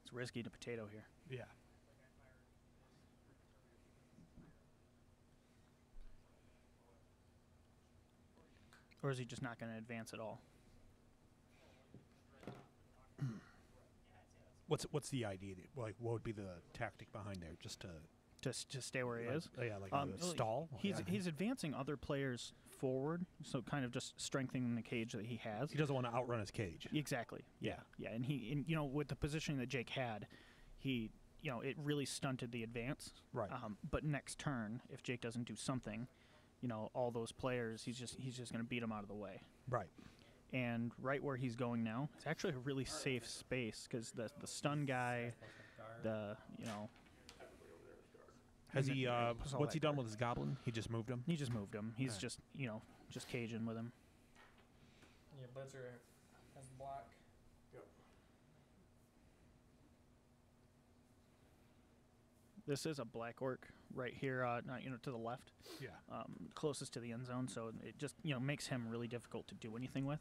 It's risky to potato here. Yeah. Or is he just not going to advance at all? What's the idea? Like, what would be the tactic behind there? Just to To stay where he is? like a stall. He's advancing other players forward, so kind of just strengthening the cage that he has. He doesn't want to outrun his cage. Exactly. Yeah. And with the positioning that Jake had, it really stunted the advance. Right. But next turn, if Jake doesn't do something, all those players, he's just going to beat them out of the way. Right. And right where he's going now, it's actually a really safe space because the stun guy, Has he? Puts all What's that he done guard. with his goblin? He just moved him. He just moved him. He's Okay. just caging with him. Your blitzer has the block. This is a black orc right here, to the left, Yeah. closest to the end zone. So it just makes him really difficult to do anything with.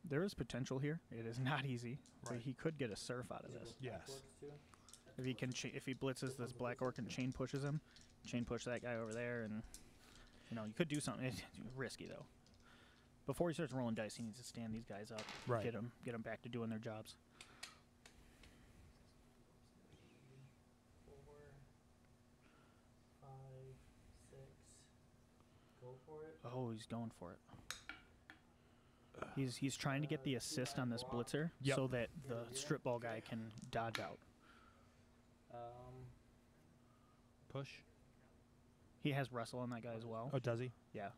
There is potential here. It is not easy. But Right. he could get a surf out of this. Yes. If he can, if he blitzes this black orc and chain pushes him, chain push that guy over there, and you could do something. It's risky though. Before he starts rolling dice, he needs to stand these guys up, Right. get them back to doing their jobs. 4, 5, 6. Go for it. Oh, he's going for it. He's trying to get the assist on this blitzer Yep. so that the strip ball guy can dodge out. Push. He has wrestle on that guy as well. Oh, does he? Yeah.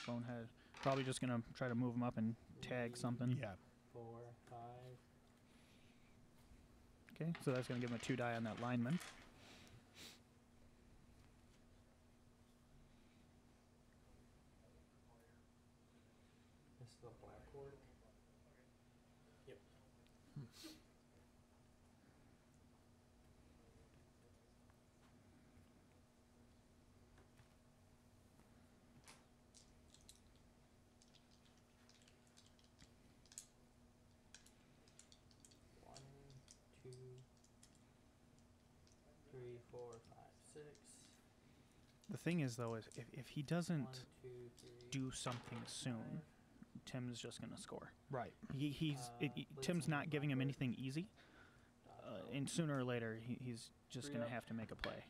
Bonehead. Probably just gonna try to move him up and tag something. Yeah. 4, 5. Okay, so that's gonna give him a 2 die on that lineman. This is the black orc. Yep. One, 2, 3, 4, 5, 6. The thing is, though, is if he doesn't 1, 2, 3, do something 4, soon, 5. Tim's just gonna score. Right. Tim's not giving him anything easy, Dodge and sooner or later he's just 3 gonna up. have to make a play.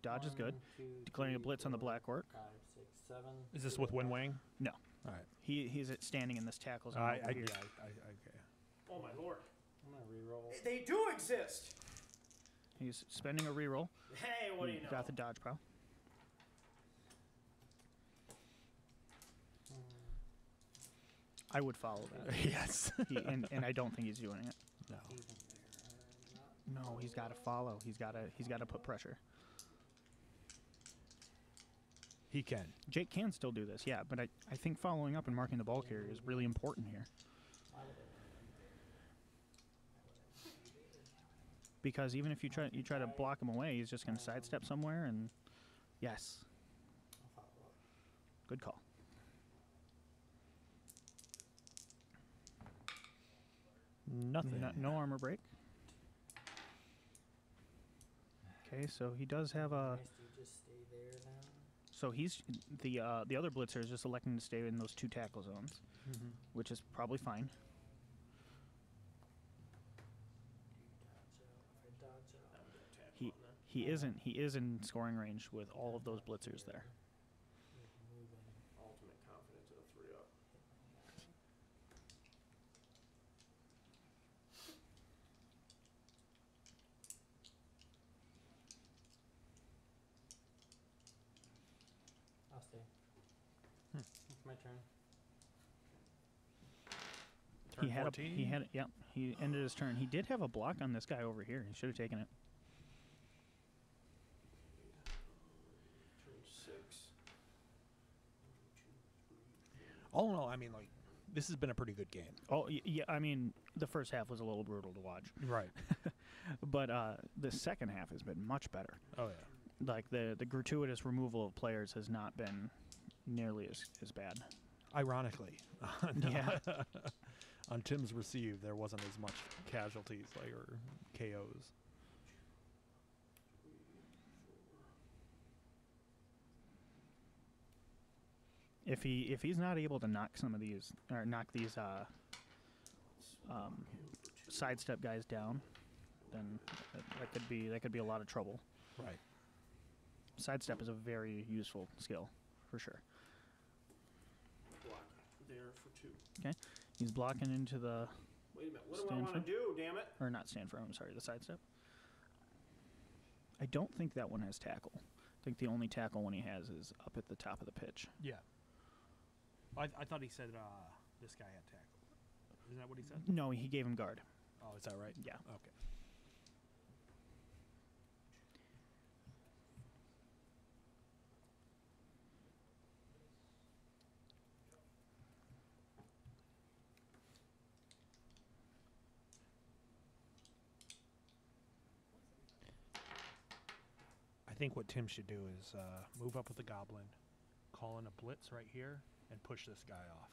Dodge is 1, good. 2, Declaring a 3, blitz on the 4, black orc. 5, 6, 7. Is this with Wind Wang? No, All right. he's standing in this tackle zone I over here. okay. Oh my lord. I'm gonna re-roll. They do exist. He's spending a reroll. Hey, what do you know? Got the dodge pile. I would follow that. Yes. and I don't think he's doing it. No. Even there. No, he's got to follow. He's got to put pressure. He can. Jake can still do this, yeah, but I think following up and marking the ball carrier is really important here. Because even if you try to block him away, he's just going to sidestep somewhere, and yes, I'll follow up. good call. Nothing. No armor break. Okay, so he does have a. Nice, do you just stay there then? So he's the other blitzer is just electing to stay in those 2 tackle zones, Mm-hmm. which is probably fine. If I dodge out. I'm gonna tackle He on that. he is in scoring range with all of those blitzers there. Moving. Ultimate confidence of a 3 up. I'll stay. Hmm. It's my turn. Turn He had 14? he ended his turn. He did have a block on this guy over here. He should have taken it. Turn 6. All in all, I mean, like, this has been a pretty good game. Oh yeah, I mean the first half was a little brutal to watch, Right. but the second half has been much better. Oh yeah. Like the gratuitous removal of players has not been nearly as bad. Ironically, Yeah. on Tim's receive, there wasn't as much casualties or KOs. If he's not able to knock some of these or knock these sidestep guys down, then that could be a lot of trouble. Right. Sidestep is a very useful skill, for sure. Block there for 2. He's blocking into the Wait a minute. What do I Stand want to for- do, damn it? or not stand for. I'm sorry, the sidestep. I don't think that one has tackle. I think the only tackle one he has is up at the top of the pitch. Yeah. I thought he said this guy had tackle. Isn't that what he said? No, he gave him guard. Oh, is that right? Yeah. Okay. think what Tim should do is move up with the goblin, call in a blitz right here, and push this guy off.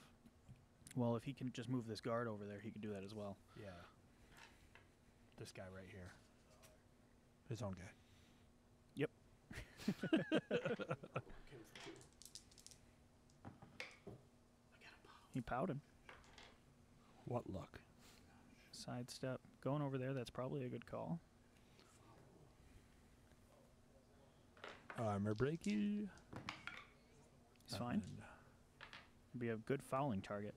Well, if he can just move this guard over there, he could do that as well. Yeah. This guy right here. His own guy. Yep. He powed him. What luck? Sidestep. Going over there, that's probably a good call. Armor breaky. He's fine. Be a good fouling target.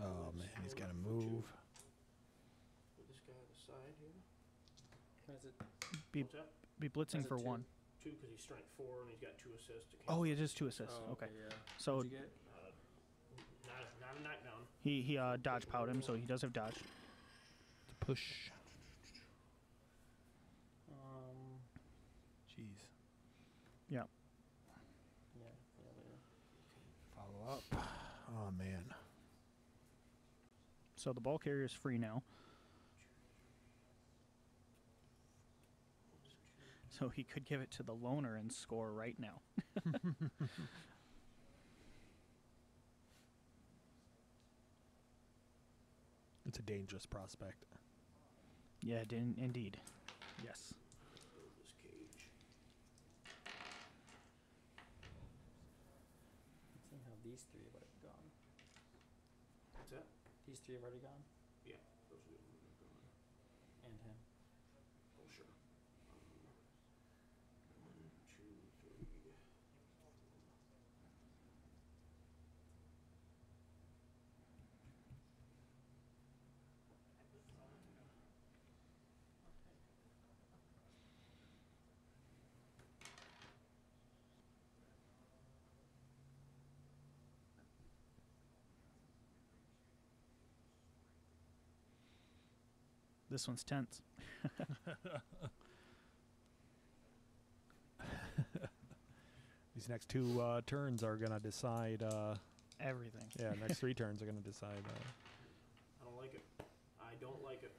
Oh man, he's got to move. Put this guy on the side here. Is it Be What's that? be blitzing Is it for two? 1. 2 because he's strength 4 and he's got 2 assists. To Oh, cancel. it is 2 assists. Oh, okay. yeah. So What'd you get? Not a knockdown. he dodge powed him, so he does have dodge. Push. Jeez. Yeah. Yeah. Follow up. Oh man. So the ball carrier is free now. So he could give it to the loner and score right now. It's a dangerous prospect. Yeah, indeed. Yes. Build this cage. Seeing how these 3 have already gone. What's that? These 3 have already gone, Yeah, those are the ones that are gone. and him. Oh, sure. 1, 2, 3. This one's tense. These next 2 turns are gonna decide. Everything. Yeah, next 3 turns are gonna decide. I don't like it. I don't like it.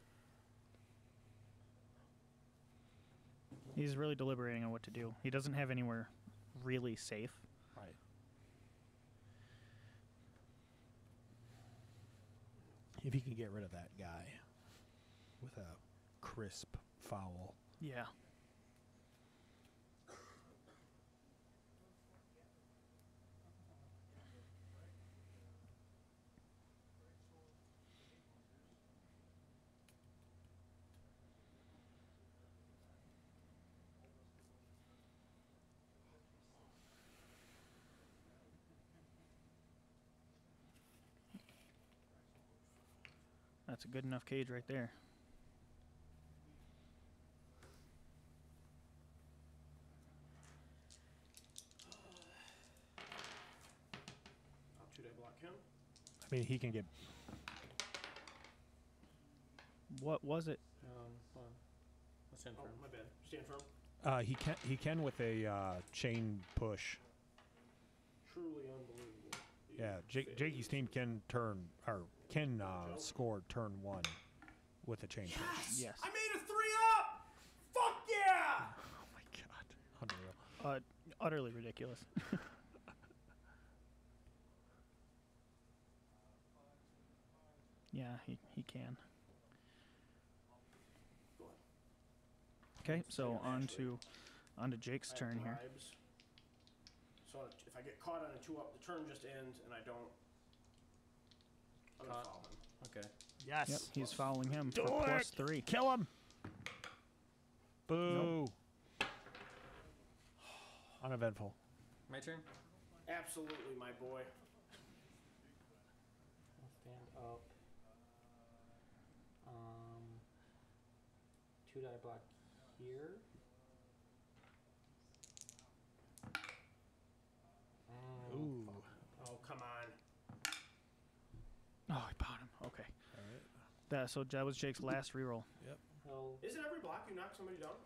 He's really deliberating on what to do. He doesn't have anywhere really safe. Right. If he can get rid of that guy with a crisp foul. Yeah. That's a good enough cage right there. I'll 2-die block him. I mean, he can get. What was it? Hold on. Let's stand Oh, firm. my bad. Stand firm. He can with a chain push. Truly unbelievable. Yeah, Jakee's team can score turn 1 with a chain push. Yes. I made a 3-up! Fuck yeah! Oh my god, unreal. Utterly ridiculous. Yeah, he can. Go ahead. Okay, so on Actually, to Jake's I have turn here. bribes. So if I get caught on a 2-up, the turn just ends, and I don't. I'm gonna Caught. foul him. Okay. Yes. Yep, he's fouling him Do for it! +3. Kill him. Boo. Uneventful. My turn. Absolutely, my boy. I'll stand up. 2-die block here. Ooh. Oh, come on. Oh, I bought him. Okay. All right. So that was Jake's last reroll. Hell, Isn't every block you knock somebody down?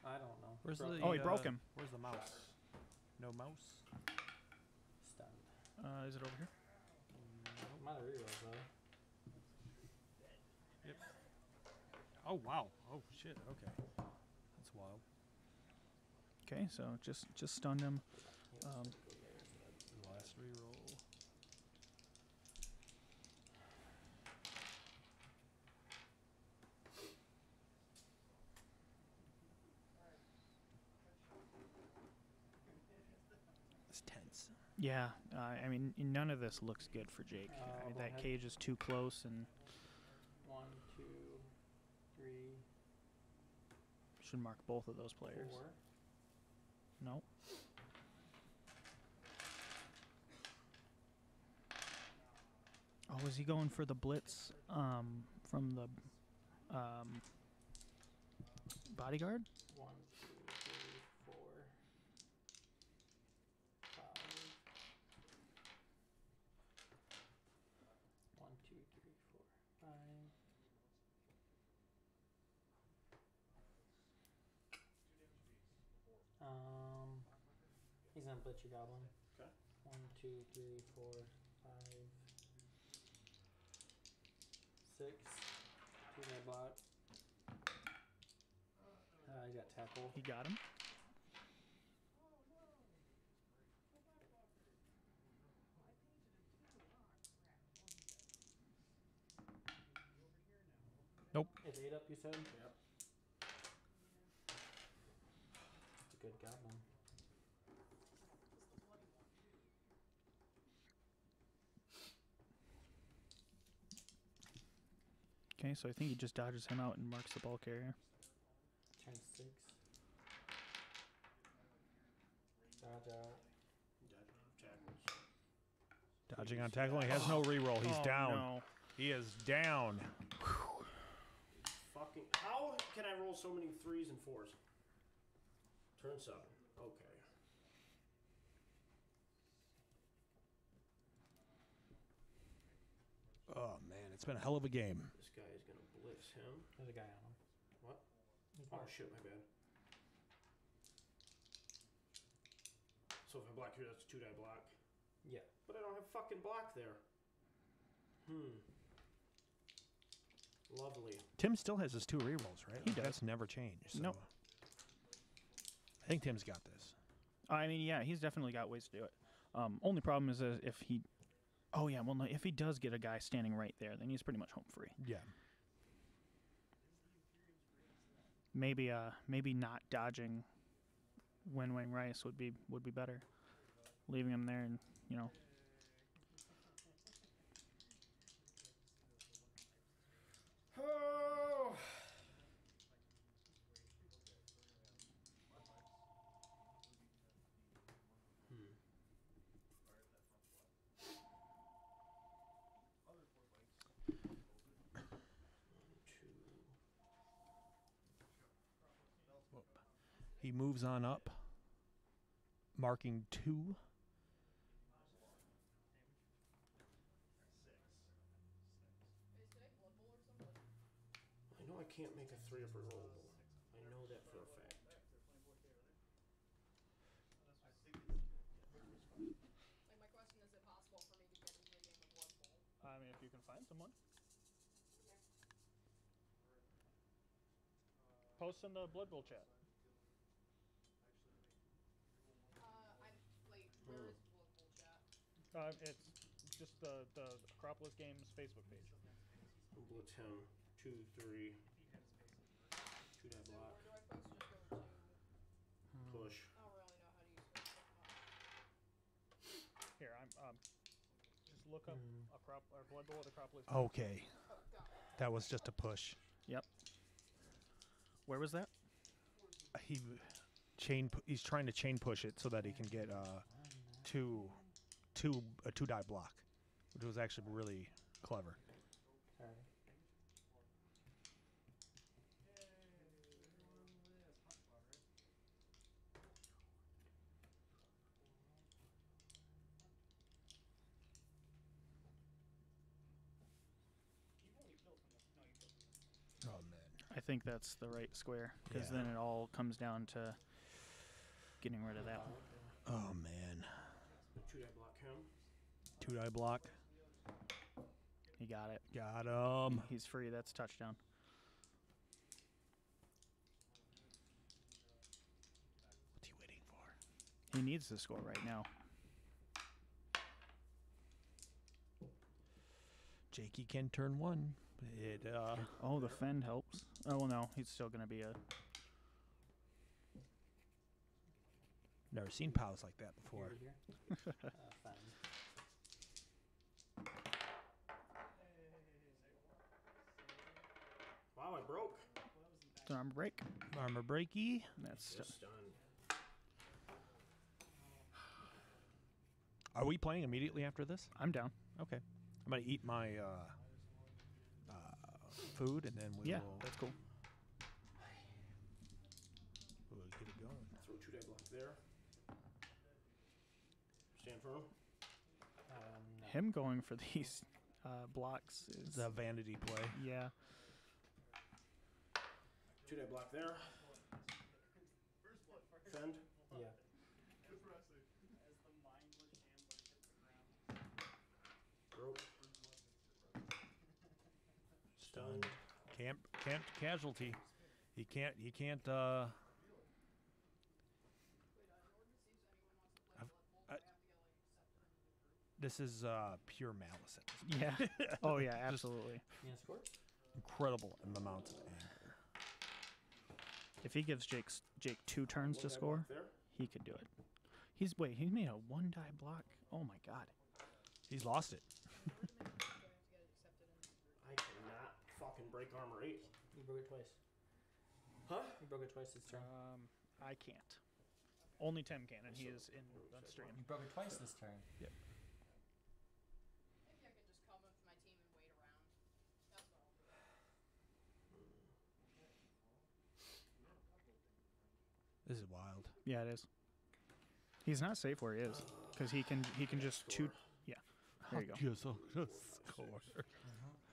I don't know. Where's Broke the? Oh, he broke him. Where's the mouse? No mouse. Stunned. Is it over here? Might have rerolls though. Yep. Oh, wow. Oh, shit. Okay. That's wild. Okay, so just stunned him. Last reroll. It's tense. Yeah, I mean, none of this looks good for Jake. I mean, go that ahead. cage is too close, and 1, 2, 3, should mark both of those players. 4. No. Oh, is he going for the blitz from the bodyguard? 1, 2, 3, 4, 5. 1, 2, 3, 4, 5. He's gonna blitz your goblin. Okay. 1, 2, 3, 4, 5, 6. 2 red block. You got tackle. He got him. Nope. It's 8 up, you said? Yep. It's a good goblin. Okay, so I think he just dodges him out and marks the ball carrier. Turn 6. Dodge out. Dodging on tackling. He has no reroll. He's Oh, down. No. He is down. Fucking. How can I roll so many 3s and 4s? Turn 7. Okay. Oh, man. It's been a hell of a game. This guy is gonna blitz him. There's a guy on him. What? He's Oh marked. shit, my bad. So if I block here, that's a 2-die block. Yeah. But I don't have fucking block there. Lovely. Tim still has his 2 rerolls, right? He Like, does. That's never changed. So. Nope. I think Tim's got this. I mean, yeah, he's definitely got ways to do it. Only problem is if he... Oh, yeah, well, no, if he does get a guy standing right there, then he's pretty much home free. Yeah. Maybe not dodging Wing Rice would be better. Leaving him there and, you know... Oh. He moves on up, marking 2. I know I can't make a 3 of rerollable. I know that for a fact. Like, my question is it possible for me to get into a game of Blood Bowl? I mean, if you can find someone. Post in the Blood Bowl chat. Where is Blood Bowl chat? It's just the Acropolis Games Facebook page. Blitz him. 2, 3. 2-die block. Where do I post? Just go to... Push. I don't really know how to use Facebook. Here, I'm just look up or Blood Bowl at Acropolis. Okay. Oh, got it. That was just a push. Yep. Where was that? He's trying to chain push it so that he can get a 2-die block, which was actually really clever. Sorry. Oh, man. I think that's the right square because Yeah. then it all comes down to getting rid of that one. Oh, man. 2-die block him. 2-die block. He got it. Got him. He's free. That's touchdown. He needs to score right now. Jakee can turn 1. It Oh, the fend helps. Oh, well, no. He's still going to be a... never seen pals like that before. Here. Fine. Wow, I broke. It's an armor break. Armor breaky. That's Just done. Are we playing immediately after this? I'm down. Okay. I'm gonna eat my food and then we Yeah, will. that's cool. We'll get it going. Throw 2 die block there. Stand firm. No. Him going for these blocks is... It's a vanity play. Yeah. 2 die block there. Fend. Yeah. Broke. Stunned. Can't casualty. He can't this is pure malice at this point. Yeah. Oh, yeah, absolutely. You gonna score? Incredible amount of anger. If he gives Jake 2 turns 1 to die score, block there. he could do it. He made a 1 die block. Oh, my God. He's lost it. I cannot fucking break armor 8. You broke it twice. Huh? You broke it twice this turn. I can't. Only Tim can, and he is in the stream. You broke it twice this turn. Yep. Maybe I could just come with my team and wait around. That's what I'll do. This is wild. Yeah, it is. He's not safe where he is because he can just Score. Yeah, there you go. Just score.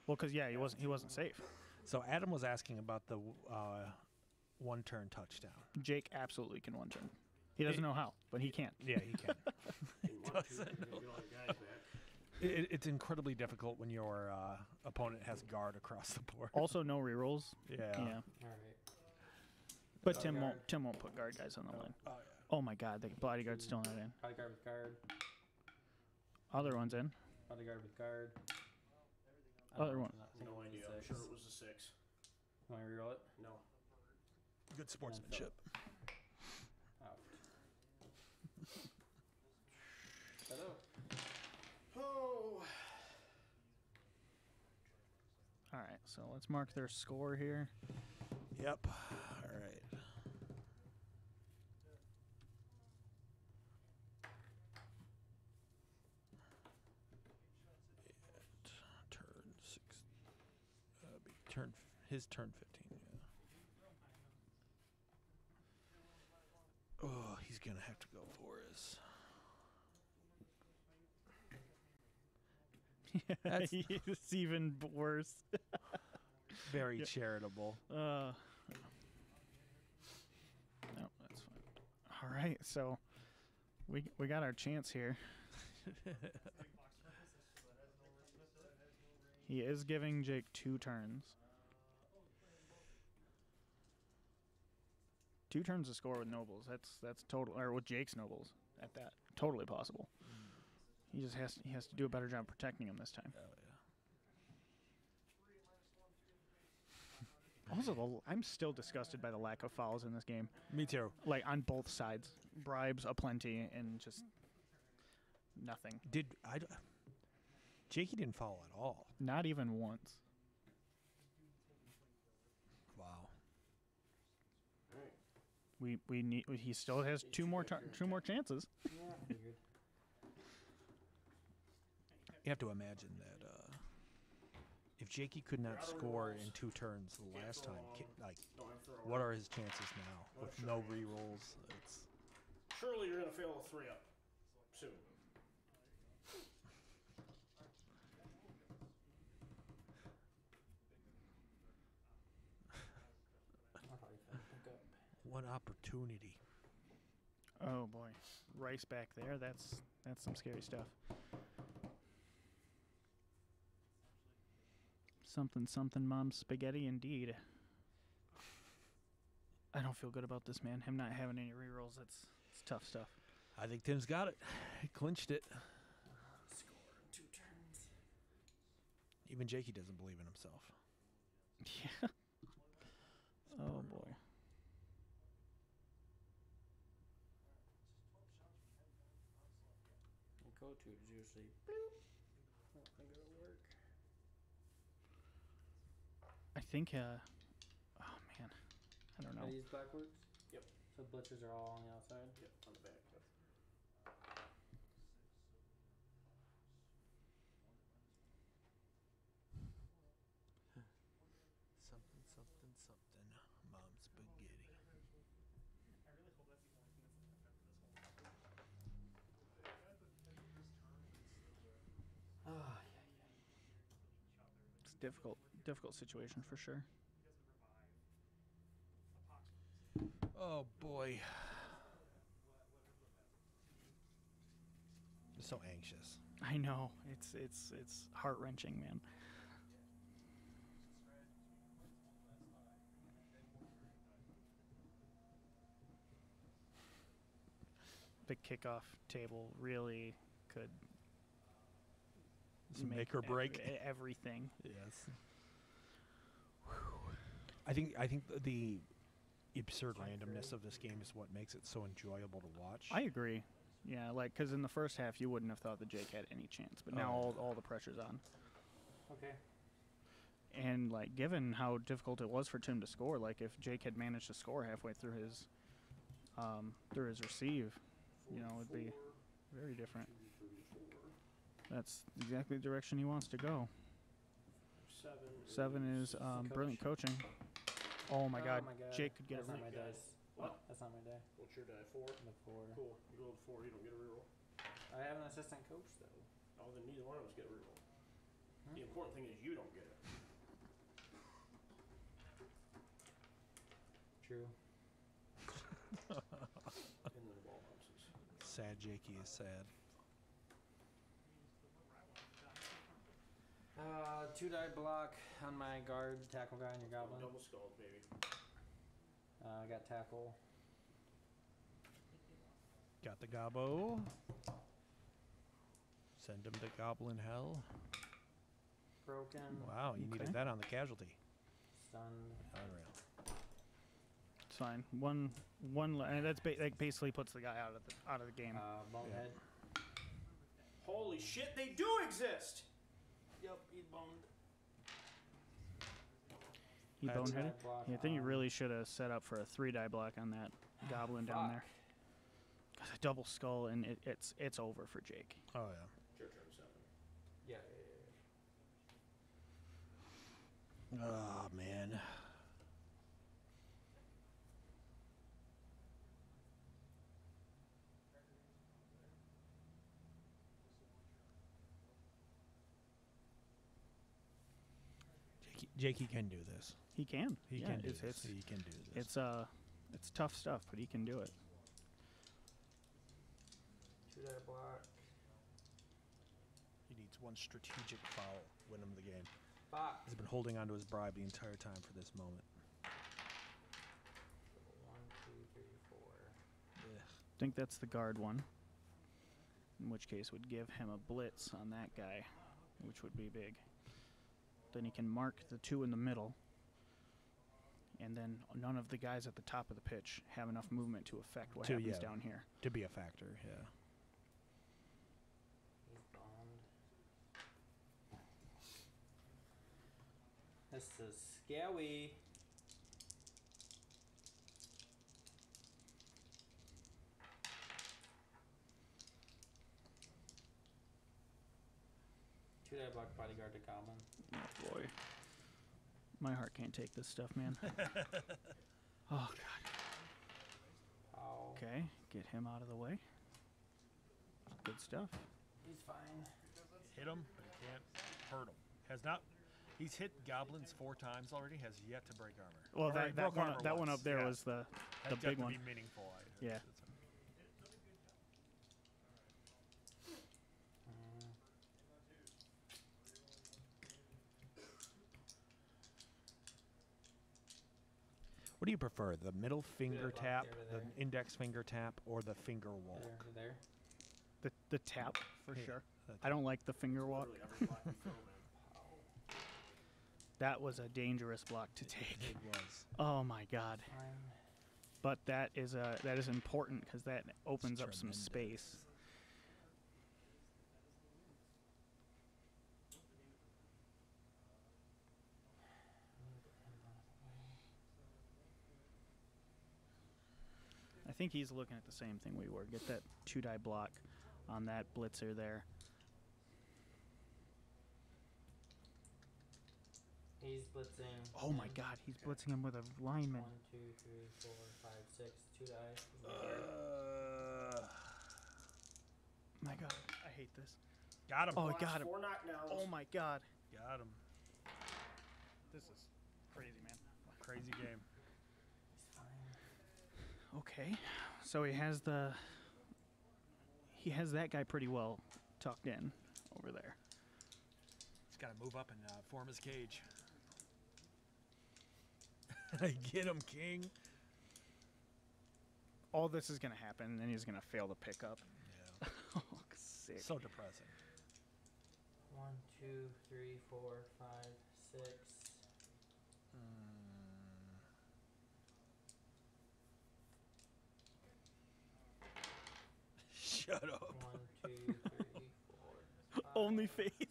Well, because he wasn't safe. So Adam was asking about the 1 turn touchdown. Jake absolutely can 1 turn. He doesn't know how, but he can. Yeah, he can. In 1, 2, you're gonna get all your guys back. It's incredibly difficult when your opponent has guard across the board. Also, no rerolls. Yeah. Yeah, All right. but Oh, Tim guard. won't put guard guys on the line. Oh, Oh my God, the bodyguard's still not in. Bodyguard with guard. Other one's in. Bodyguard with guard. Other one. No idea. I'm sure it was a 6. You want to reroll it? No. Good sportsmanship. Out. Hello. Oh. All right, so let's mark their score here. Yep. All right. Turn 6. His turn 15. Yeah. Oh, he's gonna have to go for his. That's- It's even worse. Very Yeah. charitable. No, that's fine. All right, so we got our chance here. He is giving Jake 2 turns. 2 turns to score with nobles. That's total, or with Jake's nobles at that. Totally possible. He just has to do a better job protecting him this time. Oh, yeah. Also, I'm still disgusted by the lack of fouls in this game. Me too. Like on both sides, bribes aplenty and just nothing. Jakee didn't foul at all. Not even once. Wow. We need. He still has two more chances. Yeah, I figured. You have to imagine that if Jakee could not score in 2 turns the last time, what are his chances now with no rerolls? It's Surely you're gonna fail a 3-up soon. I'll probably pick up. one opportunity. Oh boy, Rice back there. That's some scary stuff. Something, Mom spaghetti indeed. I don't feel good about this, man. Him not having any rerolls. It's tough stuff. I think Tim's got it. He clinched it. Score in 2 turns. Even Jakee doesn't believe in himself. Yeah. Oh boy. The go-to is usually bloop. I don't think it'll work. I think. Oh man. I don't know. Are these blackworks? Yep. So blitzers are all on the outside? Yep, on the back. Yep. Something, something, something. Mom spaghetti. Ah, yeah. It's difficult situation for sure. Oh boy. I'm so anxious. I know. It's heart-wrenching, man. The kickoff table really could Make or break. Everything. Yes. I think the absurd randomness of this game is what makes it so enjoyable to watch. I agree. Yeah, like because in the first half you wouldn't have thought that Jake had any chance, but now all the pressure's on. Okay. And like given how difficult it was for Tim to score, like if Jake had managed to score halfway through his receive, you know, it'd be very different. That's exactly the direction he wants to go. 7 is brilliant coaching. Oh my God, Jake could get That's it. not my dice. What? That's not my die. What's your die? 4? The 4. Cool. You rolled 4. You don't get a reroll. I have an assistant coach though. Oh, then neither one of us get a reroll. Hmm? The important thing is you don't get it. True. And then the ball bounces. Sad Jakee is sad. 2 die block on my guard, tackle guy, and your goblin. Double skull, baby. I got tackle. Got the gobbo. Send him to goblin hell. Broken. Wow, you needed Okay. that on the casualty. Stunned. Unreal. It's fine. That basically puts the guy out of the game. Bonehead. Holy shit, they do exist! Yep, he's boned. He That's- boneheaded. Block Yeah, I think you on- really should have set up for a 3 die block on that goblin down there. Fuck. 'Cause a double skull and it's over for Jake. Oh yeah. It's your turn, 7. Yeah. Oh man. Jakee can do this. He can. He Yeah, can do it's, this. It's He can do this. it's tough stuff, but he can do it. 2 die block. He needs one strategic foul, win him the game. Fuck. He's been holding on to his bribe the entire time for this moment. 1, 2, 3, 4. I think that's the guard one. In which case would give him a blitz on that guy, which would be big. Then he can mark the 2 in the middle. And then none of the guys at the top of the pitch have enough movement to affect what happens down here. To be a factor, yeah. He's boned. This is scary. Two die block bodyguard to goblin. Oh boy. My heart can't take this stuff, man. Oh god. Ow. Okay, get him out of the way. Good stuff. He's fine. Hit him, but he can't hurt him. Has not. He's hit goblins 4 times already. Has yet to break armor. Well, Or he broke armor that one once, up there yeah. was the Has yet big to one. be meaningful. Yeah. What do you prefer, the middle finger block tap, there to the there. index finger tap, or the finger walk? There. The tap for Yeah, sure. the I don't like the finger walk. Literally every block you throw, man. That was a dangerous block to take. It was. Oh my God! Fine. But that is important because that opens up some tremendous. space. I think he's looking at the same thing we were. Get that 2-die block on that blitzer there. He's blitzing. Oh my him. God, he's blitzing him with a lineman. 1, 2, 3, 4, 5, 6. 2 die. My God, I hate this. Got him. Oh, I Blocks got him. 4 knockdowns. Oh my God. Got him. This is crazy, man. Crazy game. He's fine. Okay, so he has that guy pretty well tucked in over there. He's got to move up and form his cage. Get him, King. All this is gonna happen, and then he's gonna fail to pick up. Yeah. Oh, sick. So depressing. 1, 2, 3, 4, 5, 6. Shut up. 1, 2, 3, 4. 5. Only faith. 1,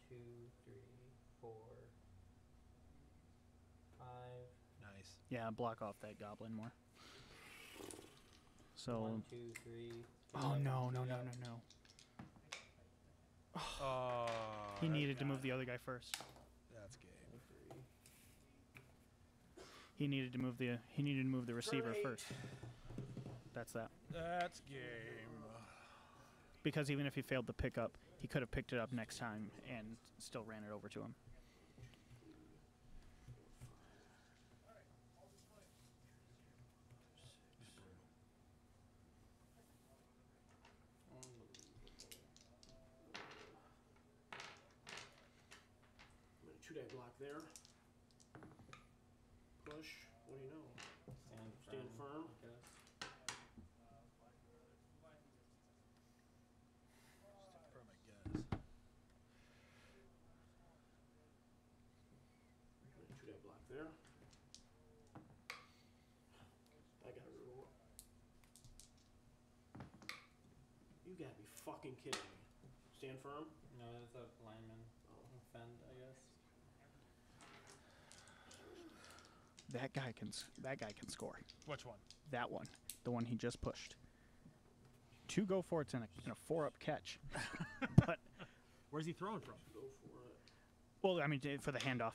2, 3, 4, 5. Nice. Yeah, block off that goblin more. So. 1, 2, 3. Oh no. Oh. He needed to move the other guy first. That's game. He needed to move the receiver first. That's that. That's game. Because even if he failed to pick up, he could have picked it up next time and still ran it over to him. Two-day block there. Push. What do you know? Stand firm. I guess. From I guess. Two-day block there. I got a rule. You gotta be fucking kidding me. Stand firm. No, that's a lineman. Fend, I guess. That guy can score. Which one? That one, the one he just pushed. 2 go for it's in a 4-up catch. But Where's he throwing from? Go for it. well, I mean for the handoff,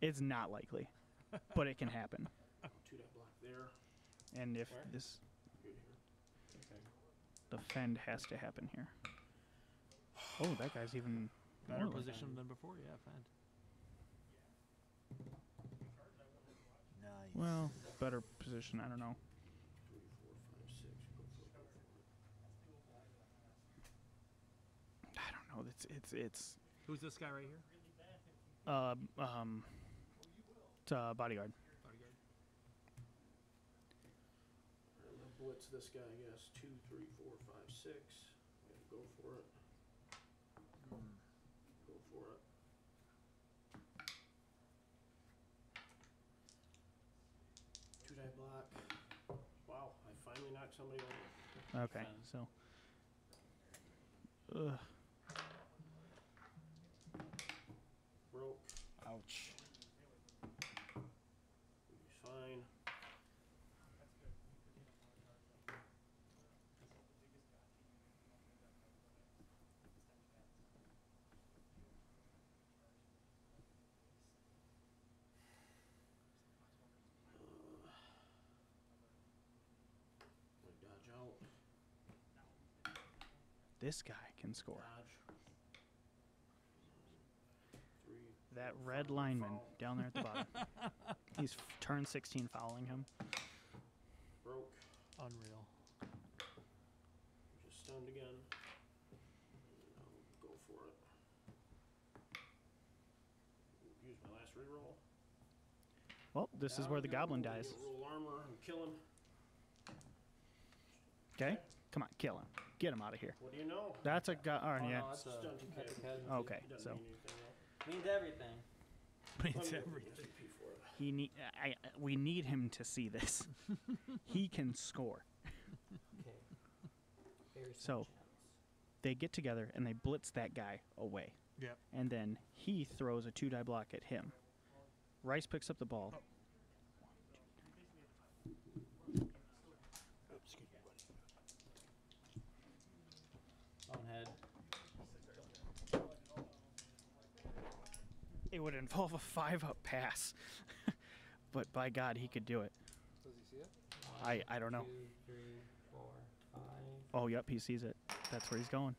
it's not likely, but it can happen. Two-day block there. And if Where? this Good here. Okay. the fend has to happen here. Oh, that guy's even Better more like position than before, yeah, Fend. Nice. well, better position. I don't know. 3, 4, 5, 6. Go for it. I don't know. It's Who's this guy right here? it's bodyguard. Bodyguard. I'm gonna blitz this guy, I guess. 2, 3, 4, 5, 6. Yeah, go for it. Go for it. Two-day block. Wow, I finally knocked somebody over. Okay, Fend. so. Broke. Ouch. He's fine. Dodge out. This guy can score. Dodge. 3, That red lineman down there at the bottom. He's turn 16 fouling him. Broke. Unreal. Just stunned again. I'll go for it. Use my last reroll. Well, this is where the goblin dies. Roll armor and kill him. Okay? Come on, kill him. Get him out of here. What do you know? That's a guy. Oh, yeah. no, that's a Stunned that's a kid. casualty. Okay, Doesn't so mean anything, though. Means everything. Means I'm gonna everything. get SP for it. he need. We need him to see this. He can score. Okay. Very So- small chance. They get together and they blitz that guy away. Yep. And then he throws a 2-die block at him. Rice picks up the ball. Bonehead. It would involve a 5-up pass. But by God, he could do it. Does he see it? I don't know. 2, 3, 4, 5. Oh, yep, he sees it. That's where he's going.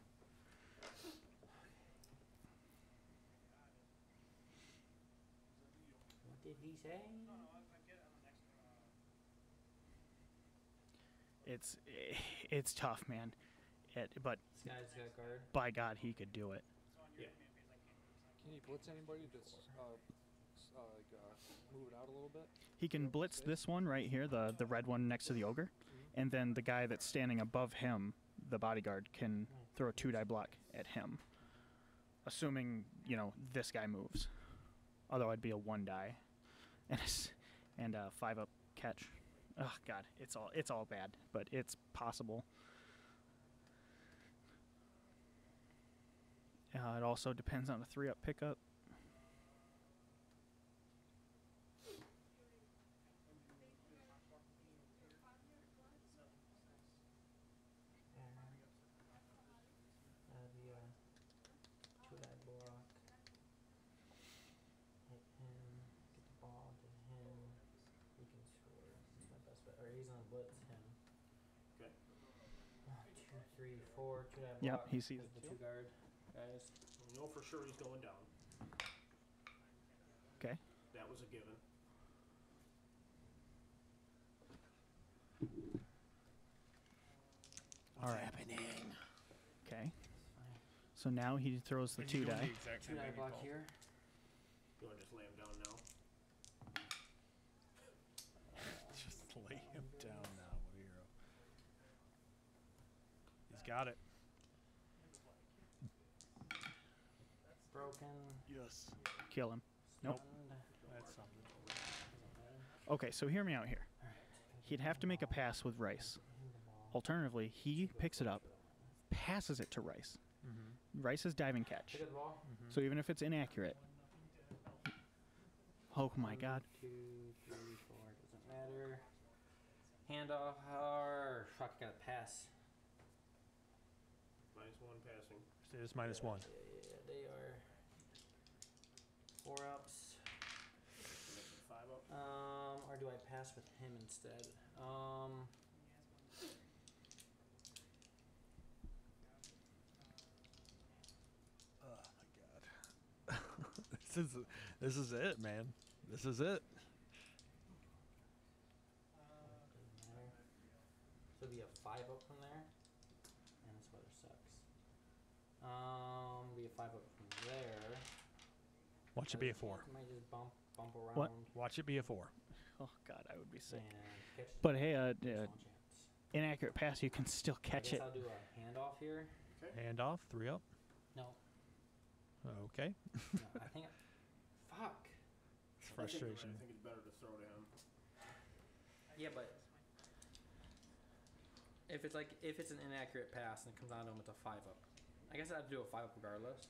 What did he say? It's tough, man. But This guy's got guard. by God, he could do it. Can you blitz anybody to move it out a little bit? He can blitz this one right here, the red one next to the ogre, and then the guy that's standing above him, the bodyguard, can throw a 2-die block at him, assuming this guy moves. Although it'd be a 1-die, and a 5-up catch. Oh God, it's all bad, but it's possible. It also depends on a 3-up pickup. That'd be a 2-die block. Hit him. Get the ball to him. He can score. That's my best bet. Or he's gonna blitz him. Okay. 1, 2, 3, 4. 2-die block. Yep, he sees with it the too. 2 guard guys. We know for sure he's going down. Okay. That was a given. All right. Okay. So now he throws the 2-die. 2-die block here. You want to just lay him down now? Just lay him down now. What a hero. He's got it. Broken. Yes. Kill him. Nope. Stunned. That's something. Okay, so hear me out here. Alright. He'd have to make a pass with Rice. Alternatively, he picks it up, passes it to Rice. Rice's diving catch. Pick up the ball. So even if it's inaccurate. Oh my God. 2, 3, 4. Doesn't matter. Handoff. Or fuck, got a pass. -1 passing. It is -1. Yeah, they are 4-ups. 5-up. Or do I pass with him instead? Oh my God. This is it, man. This is it. Doesn't matter. So it'd be a 5-up from there. And this weather sucks. Be a 5-up from there. Watch it be a 4. Might just bump around. What? Watch it be a 4. Oh God, I would be sick. And catch But hey, small chance. inaccurate pass, you can still catch I it. guess I'll do a handoff here. Hand off, 3 up. No, Okay. no, I think. Fuck. Frustration. I think it's better to throw to him. Yeah, but if it's an inaccurate pass and it comes down to him with a 5-up, I guess I have to do a 5-up regardless.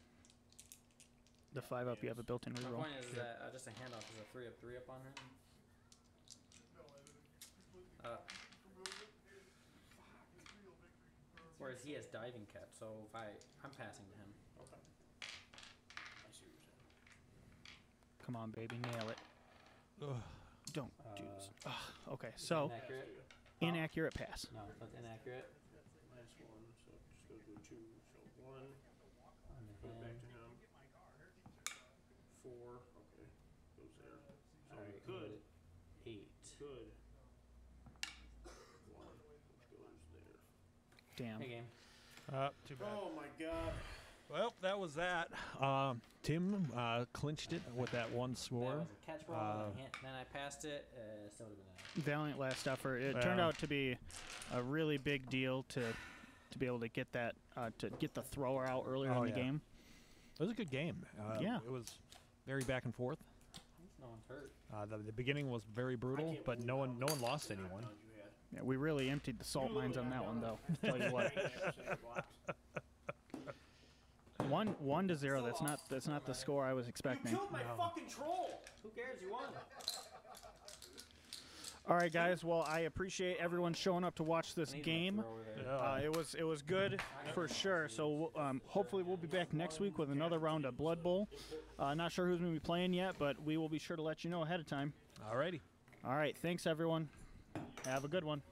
The 5-up, you have a built-in My reroll. point is that just a handoff is a 3-up on him. Whereas he has diving catch, so if I'm passing to him. Okay. I see what you're saying. Come on, baby, nail it. Ugh. Don't do this. Ugh, okay, so Inaccurate. inaccurate pass. No, that's inaccurate. -1, so just go to a 2. So 1. On Put it back him. to him. 4. Okay. Goes there. So All right, we could. 8. Could. 1, which goes there. Damn. Hey, game. Too bad. Oh my god. Well, that was that. Tim clinched it with that one That score. was a catch ball. Then I passed it. Still would have been Valiant last effort. It Yeah. turned out to be a really big deal to be able to get that to get the thrower out earlier Oh, in the yeah. game. It was a good game. Yeah. It was very back and forth. No one's hurt. The beginning was very brutal, can't but believe no how one many lost knockdowns anyone. you had. Yeah, we really emptied the salt mines on that one, though. Tell you what, 1-0. That's not the score I was You expecting. killed my fucking troll. Who cares? You won. All right, guys. Well, I appreciate everyone showing up to watch this I need to game. throw over there. It was good for sure. So hopefully we'll be back next week with another round of Blood Bowl. Not sure who's going to be playing yet, but we will be sure to let you know ahead of time. Alrighty. All right. Thanks, everyone. Have a good one.